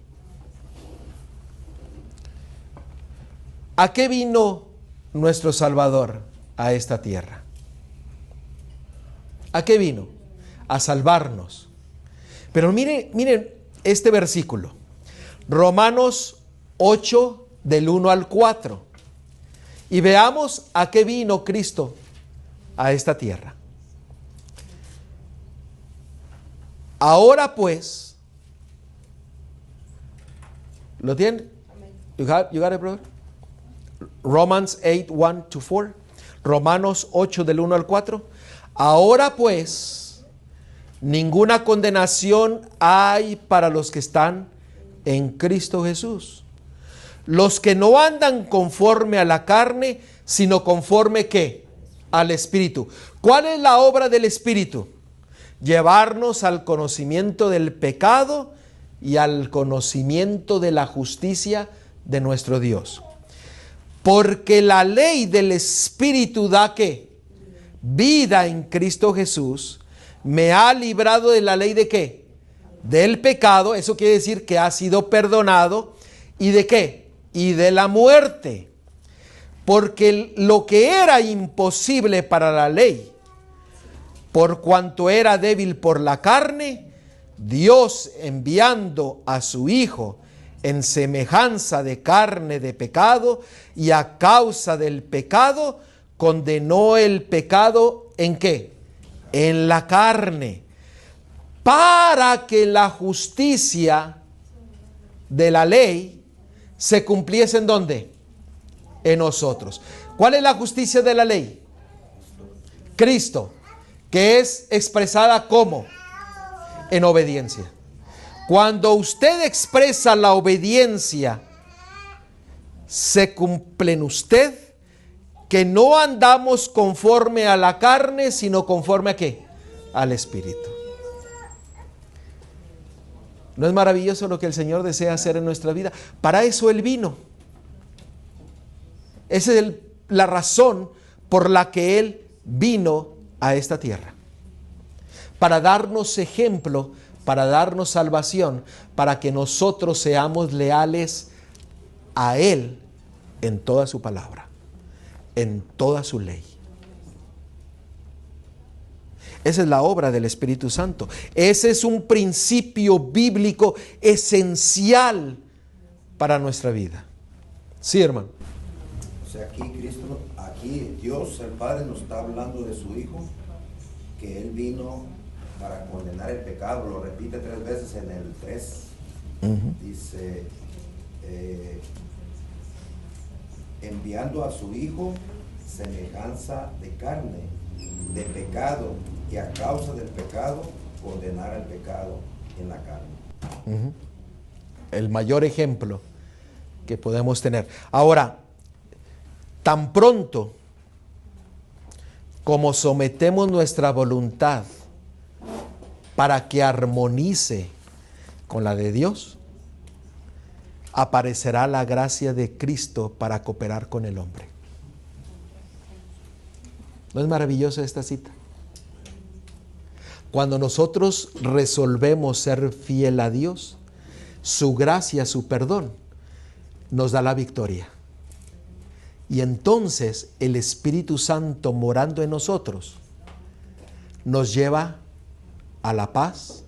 ¿A qué vino nuestro Salvador a esta tierra? ¿A qué vino? A salvarnos. Pero miren este versículo. Romanos 8 del 1 al 4. Y veamos a qué vino Cristo a esta tierra. Ahora pues, ¿lo tienen? You got it, brother? Romans 8, 1 to 4. Romanos 8 del 1 al 4. Ahora pues, ninguna condenación hay para los que están en Cristo Jesús. Los que no andan conforme a la carne, sino conforme ¿qué? Al Espíritu. ¿Cuál es la obra del Espíritu? Llevarnos al conocimiento del pecado y al conocimiento de la justicia de nuestro Dios. Porque la ley del Espíritu da ¿qué? Vida en Cristo Jesús. Me ha librado de la ley de ¿qué? Del pecado. Eso quiere decir que ha sido perdonado. ¿Y de qué? Y de la muerte. Porque lo que era imposible para la ley, por cuanto era débil por la carne, Dios, enviando a su Hijo en semejanza de carne de pecado, y a causa del pecado, condenó el pecado ¿en qué? En la carne, para que la justicia de la ley se cumpliese ¿en dónde? En nosotros. ¿Cuál es la justicia de la ley? Cristo, que es expresada como en obediencia. Cuando usted expresa la obediencia, se cumple en usted que no andamos conforme a la carne, sino conforme a ¿qué? Al Espíritu. ¿No es maravilloso lo que el Señor desea hacer en nuestra vida? Para eso Él vino. Esa es la razón por la que Él vino a esta tierra. Para darnos ejemplo, para darnos salvación, para que nosotros seamos leales a Él en toda su palabra, en toda su ley. Esa es la obra del Espíritu Santo. Ese es un principio bíblico esencial para nuestra vida. Sí, hermano. O sea, aquí Dios, el Padre, nos está hablando de su Hijo, que Él vino para condenar el pecado. Lo repite 3 veces en el 3. Dice, enviando a su Hijo semejanza de carne, de pecado, y a causa del pecado, condenar el pecado en la carne. El mayor ejemplo que podemos tener. Ahora, tan pronto como sometemos nuestra voluntad para que armonice con la de Dios, aparecerá la gracia de Cristo para cooperar con el hombre. ¿No es maravillosa esta cita? Cuando nosotros resolvemos ser fiel a Dios, su gracia, su perdón, nos da la victoria. Y entonces el Espíritu Santo morando en nosotros nos lleva a la paz,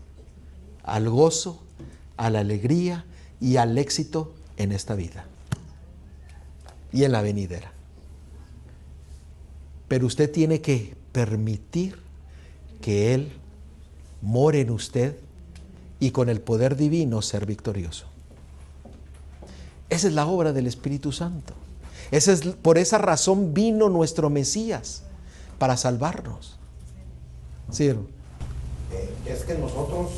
al gozo, a la alegría y al éxito en esta vida y en la venidera. Pero usted tiene que permitir que Él more en usted y con el poder divino ser victorioso. Esa es la obra del Espíritu Santo. Por esa razón vino nuestro Mesías, para salvarnos. ¿Sí? Es que nosotros,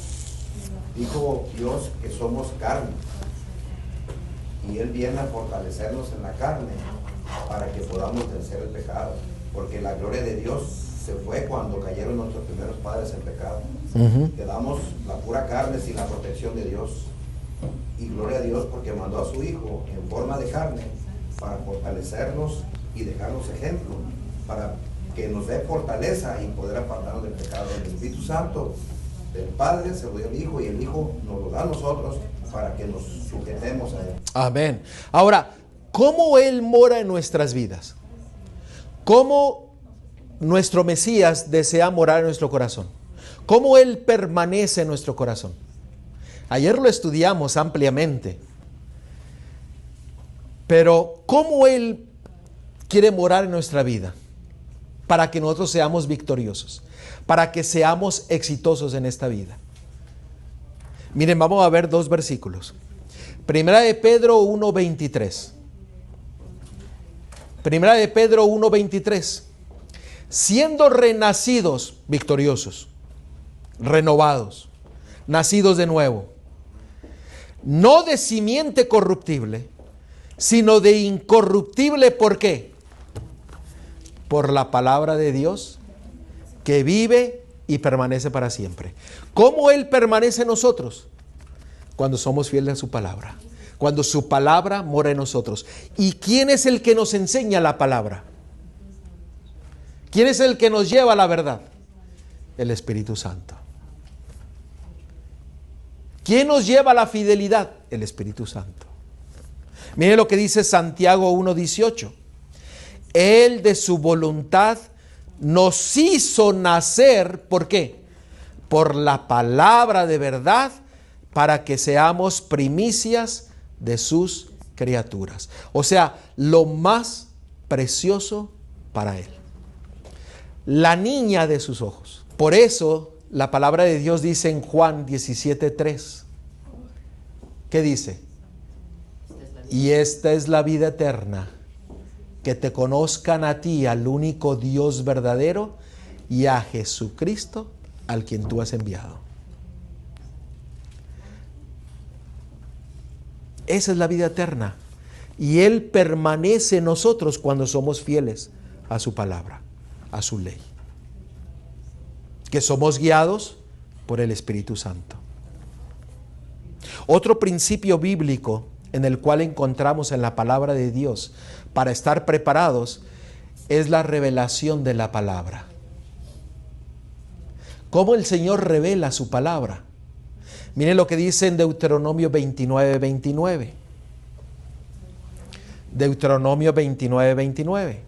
dijo Dios, que somos carne, y Él viene a fortalecernos en la carne para que podamos vencer el pecado, porque la gloria de Dios se fue cuando cayeron nuestros primeros padres en pecado. Quedamos la pura carne sin la protección de Dios, y gloria a Dios porque mandó a su Hijo en forma de carne para fortalecernos y dejarnos ejemplo, para que nos dé fortaleza y poder apartarnos del pecado. El Espíritu Santo del Padre se lo dio al Hijo, y el Hijo nos lo da a nosotros para que nos sujetemos a Él. Amén. Ahora, ¿cómo Él mora en nuestras vidas? ¿Cómo nuestro Mesías desea morar en nuestro corazón? ¿Cómo Él permanece en nuestro corazón? Ayer lo estudiamos ampliamente. Pero ¿cómo Él quiere morar en nuestra vida? Para que nosotros seamos victoriosos, para que seamos exitosos en esta vida. Miren, vamos a ver 2 versículos. Primera de Pedro 1:23. Primera de Pedro 1:23. Siendo renacidos victoriosos. renovados, nacidos de nuevo, no de simiente corruptible, sino de incorruptible. ¿Por qué? Por la palabra de Dios que vive y permanece para siempre. ¿Cómo Él permanece en nosotros? Cuando somos fieles a su palabra, cuando su palabra mora en nosotros. ¿Y quién es el que nos enseña la palabra? ¿Quién es el que nos lleva a la verdad? El Espíritu Santo. ¿Quién nos lleva a la fidelidad? El Espíritu Santo. Mire lo que dice Santiago 1:18. Él de su voluntad nos hizo nacer, ¿por qué? Por la palabra de verdad, para que seamos primicias de sus criaturas. O sea, lo más precioso para Él. La niña de sus ojos. Por eso la palabra de Dios dice en Juan 17:3. ¿Qué dice? Y esta es la vida eterna, que te conozcan a ti, al único Dios verdadero, y a Jesucristo, al quien tú has enviado. Esa es la vida eterna. Y Él permanece en nosotros cuando somos fieles a su palabra, a su ley. Que somos guiados por el Espíritu Santo. Otro principio bíblico en el cual encontramos en la palabra de Dios para estar preparados es la revelación de la palabra. ¿Cómo el Señor revela su palabra? Miren lo que dice en Deuteronomio 29:29. Deuteronomio 29:29.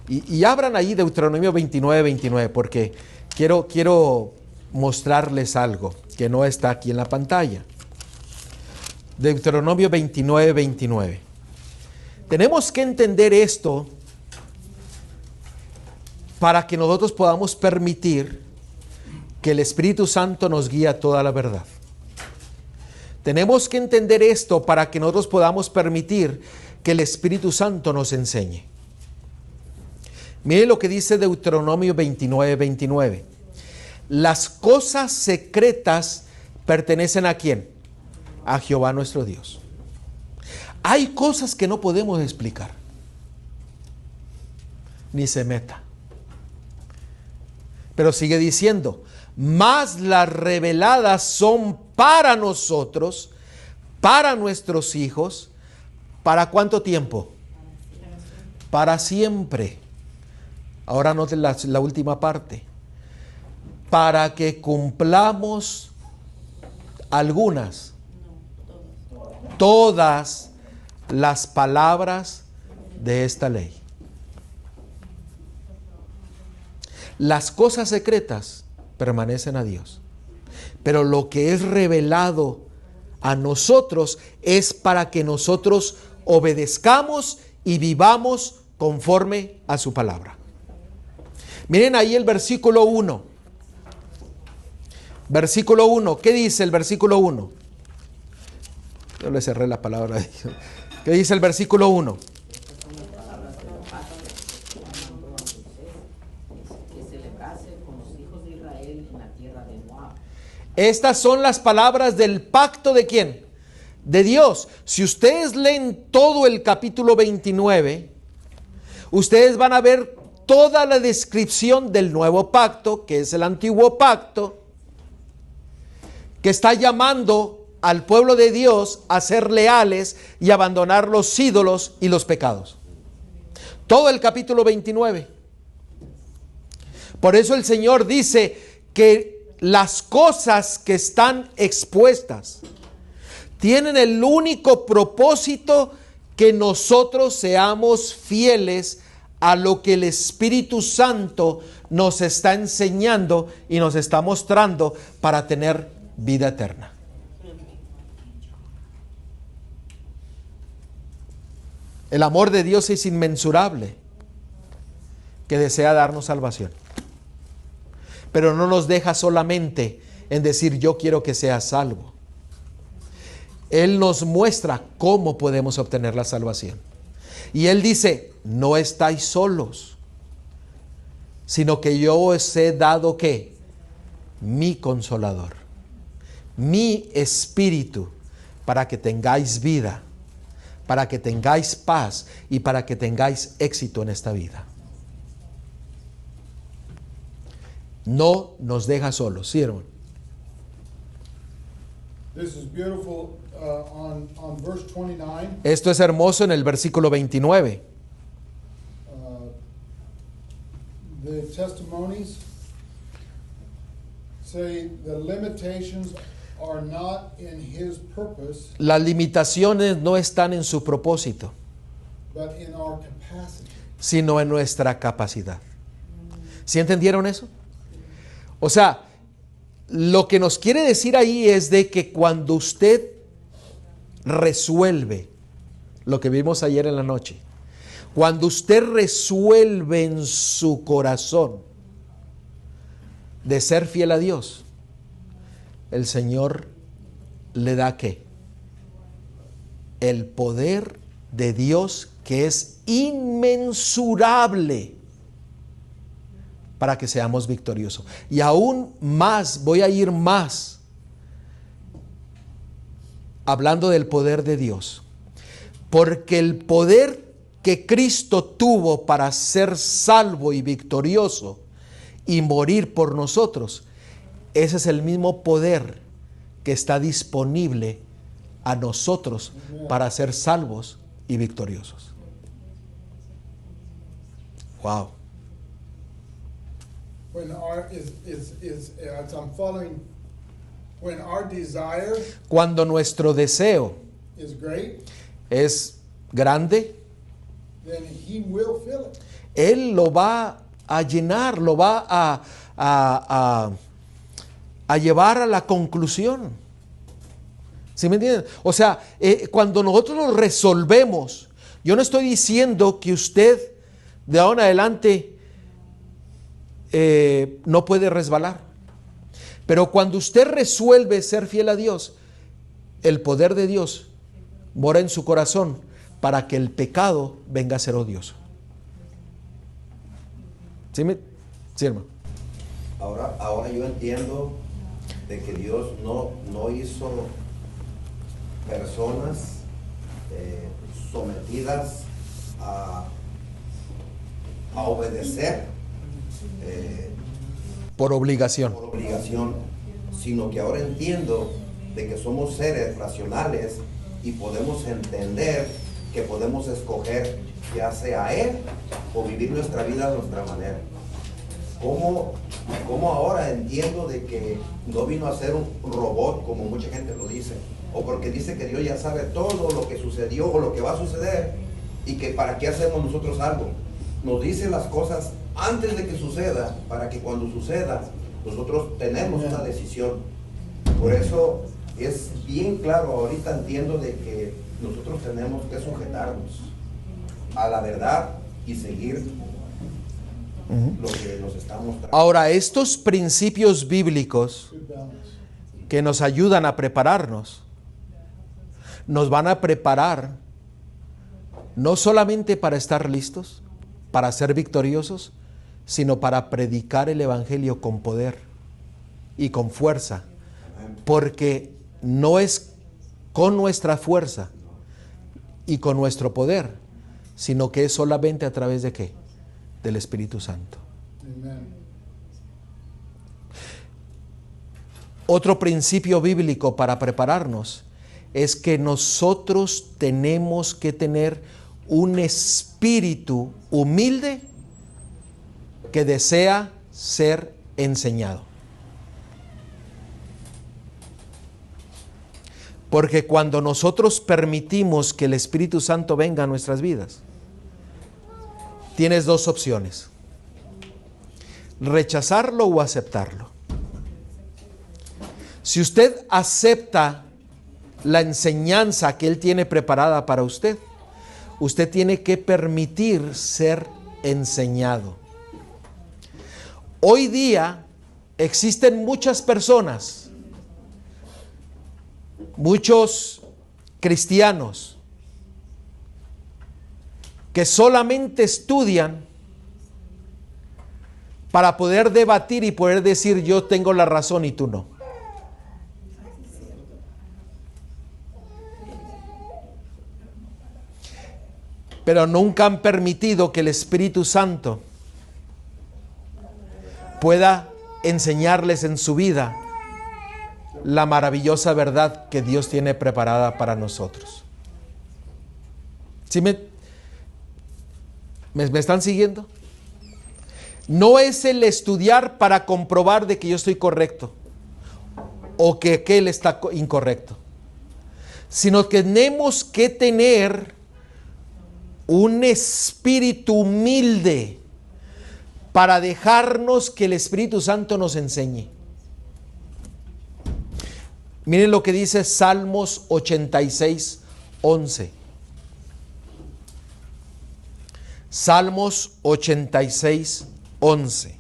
Y abran ahí Deuteronomio 29:29 porque quiero mostrarles algo que no está aquí en la pantalla. Deuteronomio 29:29. Tenemos que entender esto para que nosotros podamos permitir que el Espíritu Santo nos guíe a toda la verdad. Tenemos que entender esto para que nosotros podamos permitir que el Espíritu Santo nos enseñe. Mire lo que dice Deuteronomio 29:29. Las cosas secretas pertenecen ¿a quién? A Jehová nuestro Dios. Hay cosas que no podemos explicar. Ni se meta. Pero sigue diciendo, mas las reveladas son para nosotros, para nuestros hijos. ¿Para cuánto tiempo? Para siempre. Ahora noten la última parte. Para que cumplamos algunas, todas las palabras de esta ley. Las cosas secretas permanecen a Dios, pero lo que es revelado a nosotros es para que nosotros obedezcamos y vivamos conforme a su palabra. Miren ahí el versículo 1. Versículo 1. ¿Qué dice el versículo 1? Yo le cerré la palabra de Dios. ¿Qué dice el versículo 1? Estas son las palabras del pacto ¿de quién? De Dios. Si ustedes leen todo el capítulo 29, ustedes van a ver toda la descripción del nuevo pacto, que es el antiguo pacto, que está llamando al pueblo de Dios a ser leales y abandonar los ídolos y los pecados. Todo el capítulo 29. Por eso el Señor dice que las cosas que están expuestas tienen el único propósito que nosotros seamos fieles a lo que el Espíritu Santo nos está enseñando y nos está mostrando para tener vida eterna. El amor de Dios es inmensurable, que desea darnos salvación. Pero no nos deja solamente en decir yo quiero que seas salvo. Él nos muestra cómo podemos obtener la salvación. Y Él dice, no estáis solos. sino que yo os he dado ¿qué? Mi consolador, mi espíritu, para que tengáis vida, para que tengáis paz y para que tengáis éxito en esta vida. No nos deja solos, ¿sí, hermano? This is beautiful on verse 29. Esto es hermoso en el versículo 29. The testimonies say the limitations are not in his purpose, Las limitaciones no están en su propósito, but in our capacity. sino en nuestra capacidad. ¿Sí entendieron eso? O sea, lo que nos quiere decir ahí es de que cuando usted resuelve lo que vimos ayer en la noche, cuando usted resuelve en su corazón de ser fiel a Dios, el Señor le da ¿qué? El poder de Dios, que es inmensurable, para que seamos victoriosos. Y aún más, voy a ir más hablando del poder de Dios, porque el poder que Cristo tuvo para ser salvo y victorioso y morir por nosotros, ese es el mismo poder que está disponible a nosotros para ser salvos y victoriosos. Wow. When our as I'm following, when our desire Cuando nuestro deseo is great, es grande, then he will fill it. Él lo va a llenar, lo va a llevar a la conclusión. ¿Sí me entienden? O sea, cuando nosotros lo resolvemos, yo no estoy diciendo que usted de ahora en adelante no puede resbalar. Pero cuando usted resuelve ser fiel a Dios, el poder de Dios mora en su corazón para que el pecado venga a ser odioso. ¿Sí, hermano? Ahora yo entiendo de que Dios no hizo personas sometidas a obedecer Por obligación. por obligación, sino que ahora entiendo de que somos seres racionales y podemos entender que podemos escoger ya sea Él o vivir nuestra vida a nuestra manera. ¿Cómo ahora entiendo de que no vino a ser un robot como mucha gente lo dice? O porque dice que Dios ya sabe todo lo que sucedió o lo que va a suceder y que para qué hacemos nosotros algo. Nos dice las cosas antes de que suceda para que cuando suceda nosotros tenemos una decisión. Por eso es bien claro, ahorita entiendo de que nosotros tenemos que sujetarnos a la verdad y seguir lo que nos está mostrando. Ahora, estos principios bíblicos Good balance. que nos ayudan a prepararnos, nos van a preparar no solamente para estar listos, para ser victoriosos, sino para predicar el evangelio con poder y con fuerza, porque no es con nuestra fuerza y con nuestro poder, sino que es solamente a través de ¿qué? Del Espíritu Santo. Amen. Otro principio bíblico para prepararnos es que nosotros tenemos que tener un espíritu humilde que desea ser enseñado. Porque cuando nosotros permitimos que el Espíritu Santo venga a nuestras vidas, tienes dos opciones: rechazarlo o aceptarlo. Si usted acepta la enseñanza que Él tiene preparada para usted, usted tiene que permitir ser enseñado. Hoy día existen muchas personas, muchos cristianos, que solamente estudian para poder debatir y poder decir yo tengo la razón y tú no. Pero nunca han permitido que el Espíritu Santo pueda enseñarles en su vida la maravillosa verdad que Dios tiene preparada para nosotros. ¿Sí me están siguiendo? No es el estudiar para comprobar de que yo estoy correcto o que aquel está incorrecto, sino que tenemos que tener un espíritu humilde para dejarnos que el Espíritu Santo nos enseñe. Miren lo que dice Salmos 86, 11. Salmos 86, 11.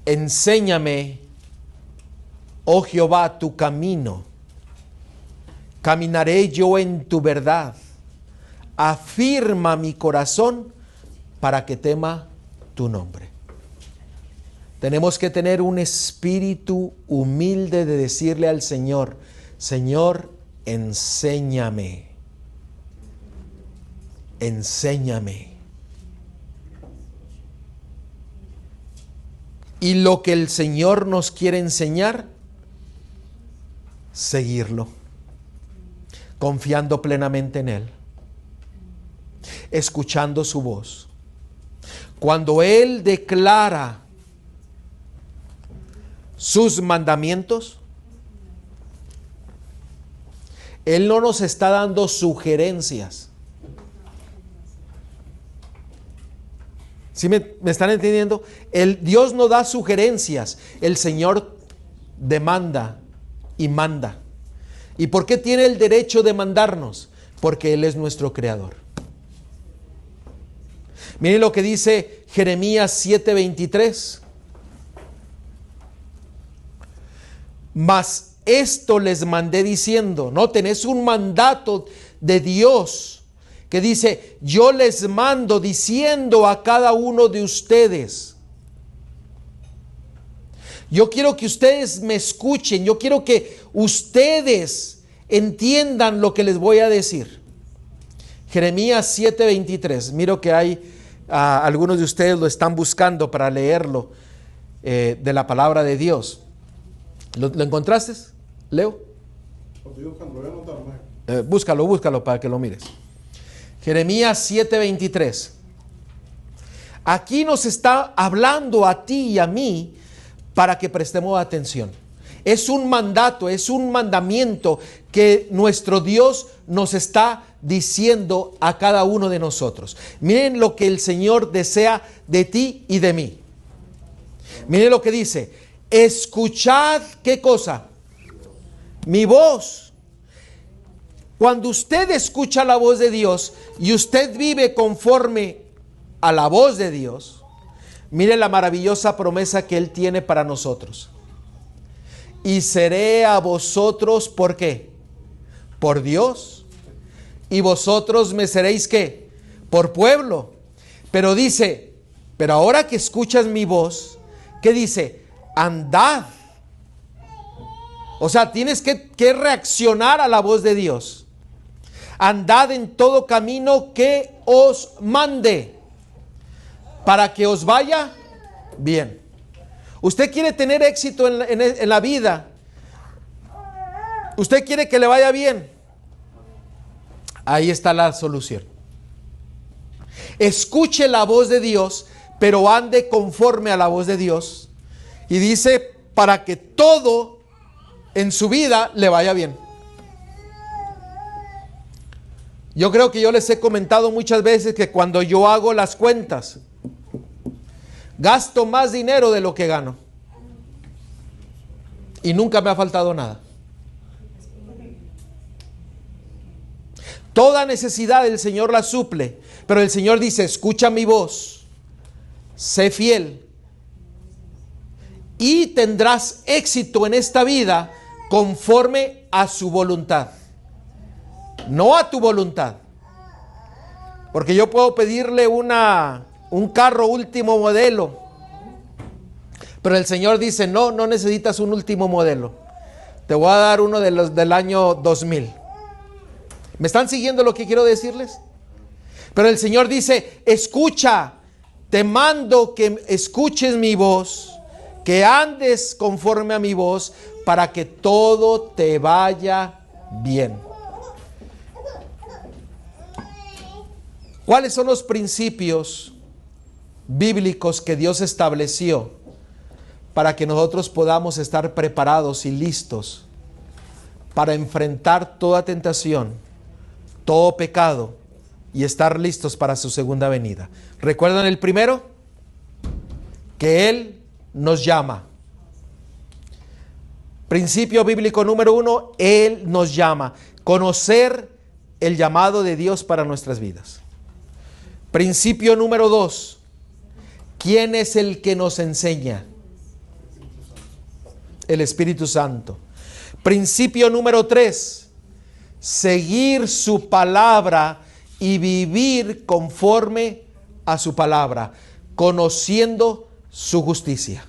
Enséñame, oh Jehová, tu camino. Caminaré yo en tu verdad. Afirma mi corazón para que tema tu nombre. Tenemos que tener un espíritu humilde de decirle al Señor, Señor, enséñame. Enséñame. Y lo que el Señor nos quiere enseñar, seguirlo, confiando plenamente en Él, escuchando su voz. Cuando Él declara sus mandamientos, Él no nos está dando sugerencias. ¿Sí me están entendiendo? Dios no da sugerencias, el Señor demanda y manda. ¿Y por qué tiene el derecho de mandarnos? Porque Él es nuestro creador. Miren lo que dice Jeremías 7:23. Mas esto les mandé diciendo, noten, es un mandato de Dios que dice, yo les mando diciendo a cada uno de ustedes. Yo quiero que ustedes me escuchen, yo quiero que ustedes entiendan lo que les voy a decir. Jeremías 7:23, miro que hay algunos de ustedes lo están buscando para leerlo de la palabra de Dios. ¿Lo encontraste, Leo? Lo estoy buscando, lo voy a anotar más. Búscalo para que lo mires. Jeremías 7:23. Aquí nos está hablando a ti y a mí para que prestemos atención. Es un mandato, es un mandamiento que nuestro Dios nos está diciendo a cada uno de nosotros. Miren lo que el Señor desea de ti y de mí. Miren lo que dice. Escuchad, ¿qué cosa? Mi voz. Cuando usted escucha la voz de Dios y usted vive conforme a la voz de Dios, mire la maravillosa promesa que Él tiene para nosotros. Y seré a vosotros, ¿por qué? Por Dios. Y vosotros me seréis, ¿qué? Por pueblo. Pero dice, pero ahora que escuchas mi voz, ¿qué dice? Andad. O sea, tienes que reaccionar a la voz de Dios. Andad en todo camino que os mande, para que os vaya bien. Usted quiere tener éxito en la vida. Usted quiere que le vaya bien. Ahí está la solución. Escuche la voz de Dios, pero ande conforme a la voz de Dios. Y dice, para que todo en su vida le vaya bien. Yo creo que yo les he comentado muchas veces que cuando yo hago las cuentas, gasto más dinero de lo que gano. Y nunca me ha faltado nada. Toda necesidad el Señor la suple, pero el Señor dice, escucha mi voz, sé fiel y tendrás éxito en esta vida conforme a su voluntad. No a tu voluntad. Porque yo puedo pedirle un carro último modelo, pero el Señor dice, no necesitas un último modelo. Te voy a dar uno de los del año 2000. ¿Me están siguiendo lo que quiero decirles? Pero el Señor dice, escucha, te mando que escuches mi voz, que andes conforme a mi voz, para que todo te vaya bien. ¿Cuáles son los principios bíblicos que Dios estableció para que nosotros podamos estar preparados y listos para enfrentar toda tentación, todo pecado y estar listos para su segunda venida? ¿Recuerdan el primero? Que Él nos llama. Principio bíblico número 1, Él nos llama. Conocer el llamado de Dios para nuestras vidas. Principio número 2, ¿quién es el que nos enseña? El Espíritu Santo. Principio número 3, seguir su palabra y vivir conforme a su palabra, conociendo su justicia.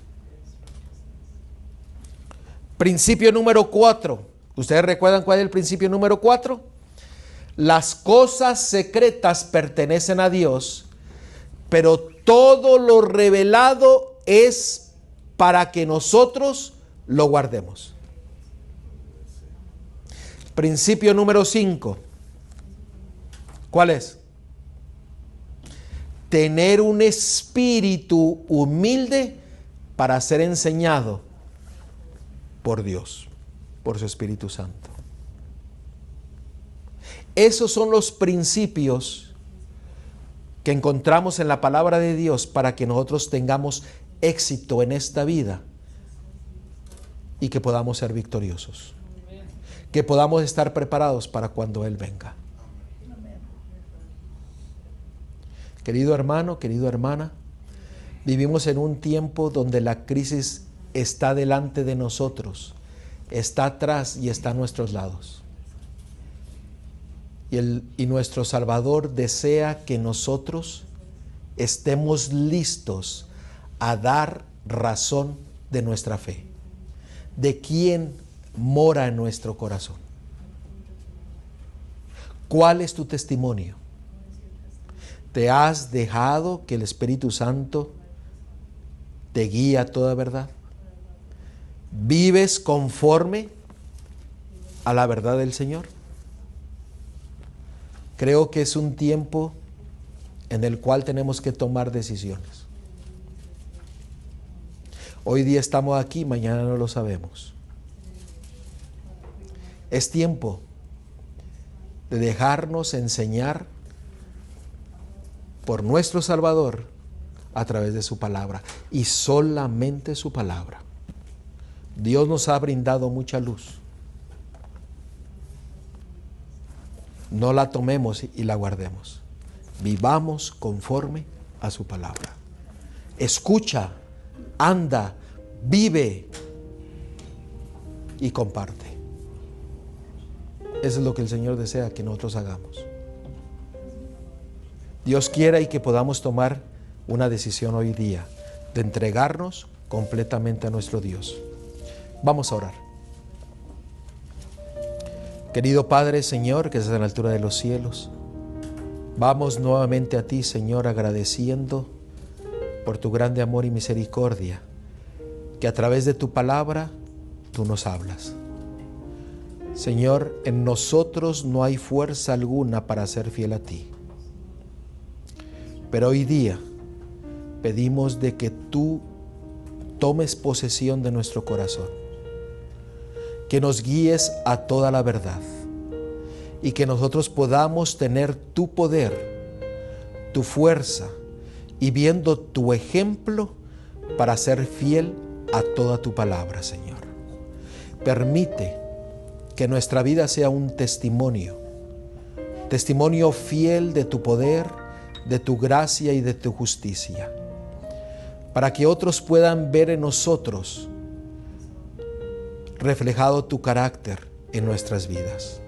Principio número 4. ¿Ustedes recuerdan cuál es el principio número 4? Las cosas secretas pertenecen a Dios, pero todo lo revelado es para que nosotros lo guardemos. Principio número 5. ¿Cuál es? Tener un espíritu humilde para ser enseñado por Dios, por su Espíritu Santo. Esos son los principios que encontramos en la palabra de Dios para que nosotros tengamos éxito en esta vida y que podamos ser victoriosos. Que podamos estar preparados para cuando Él venga. Querido hermano, querida hermana, vivimos en un tiempo donde la crisis está delante de nosotros, está atrás y está a nuestros lados. Y nuestro Salvador desea que nosotros estemos listos a dar razón de nuestra fe, de quién mora en nuestro corazón. ¿Cuál es tu testimonio? ¿Te has dejado que el Espíritu Santo te guíe a toda verdad? ¿Vives conforme a la verdad del Señor? Creo que es un tiempo en el cual tenemos que tomar decisiones. Hoy día estamos aquí, mañana no lo sabemos. Es tiempo de dejarnos enseñar por nuestro Salvador a través de su palabra, y solamente su palabra. Dios nos ha brindado mucha luz. No la tomemos y la guardemos. Vivamos conforme a su palabra. Escucha, anda, vive y comparte. Eso es lo que el Señor desea que nosotros hagamos. Dios quiera y que podamos tomar una decisión hoy día de entregarnos completamente a nuestro Dios. Vamos a orar. Querido Padre, Señor, que estás en la altura de los cielos, vamos nuevamente a ti, Señor, agradeciendo por tu grande amor y misericordia, que a través de tu palabra tú nos hablas. Señor, en nosotros no hay fuerza alguna para ser fiel a ti. Pero hoy día pedimos de que tú tomes posesión de nuestro corazón, que nos guíes a toda la verdad y que nosotros podamos tener tu poder, tu fuerza y viendo tu ejemplo para ser fiel a toda tu palabra, Señor. Permite que nuestra vida sea un testimonio fiel de tu poder, de tu gracia y de tu justicia, para que otros puedan ver en nosotros reflejado tu carácter en nuestras vidas.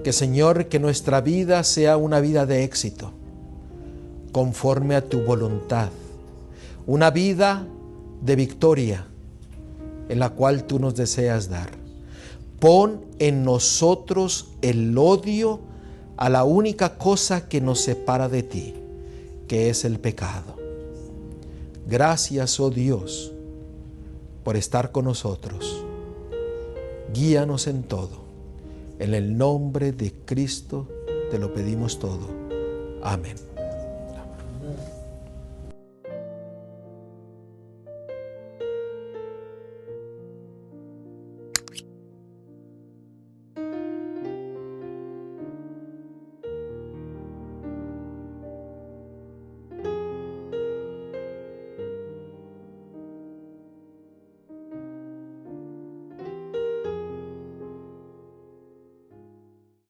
Que Señor, que nuestra vida sea una vida de éxito, conforme a tu voluntad. Una vida de victoria en la cual tú nos deseas dar. Pon en nosotros el odio a la única cosa que nos separa de ti, que es el pecado. Gracias, oh Dios, por estar con nosotros. Guíanos en todo. En el nombre de Cristo te lo pedimos todo. Amén. Amen.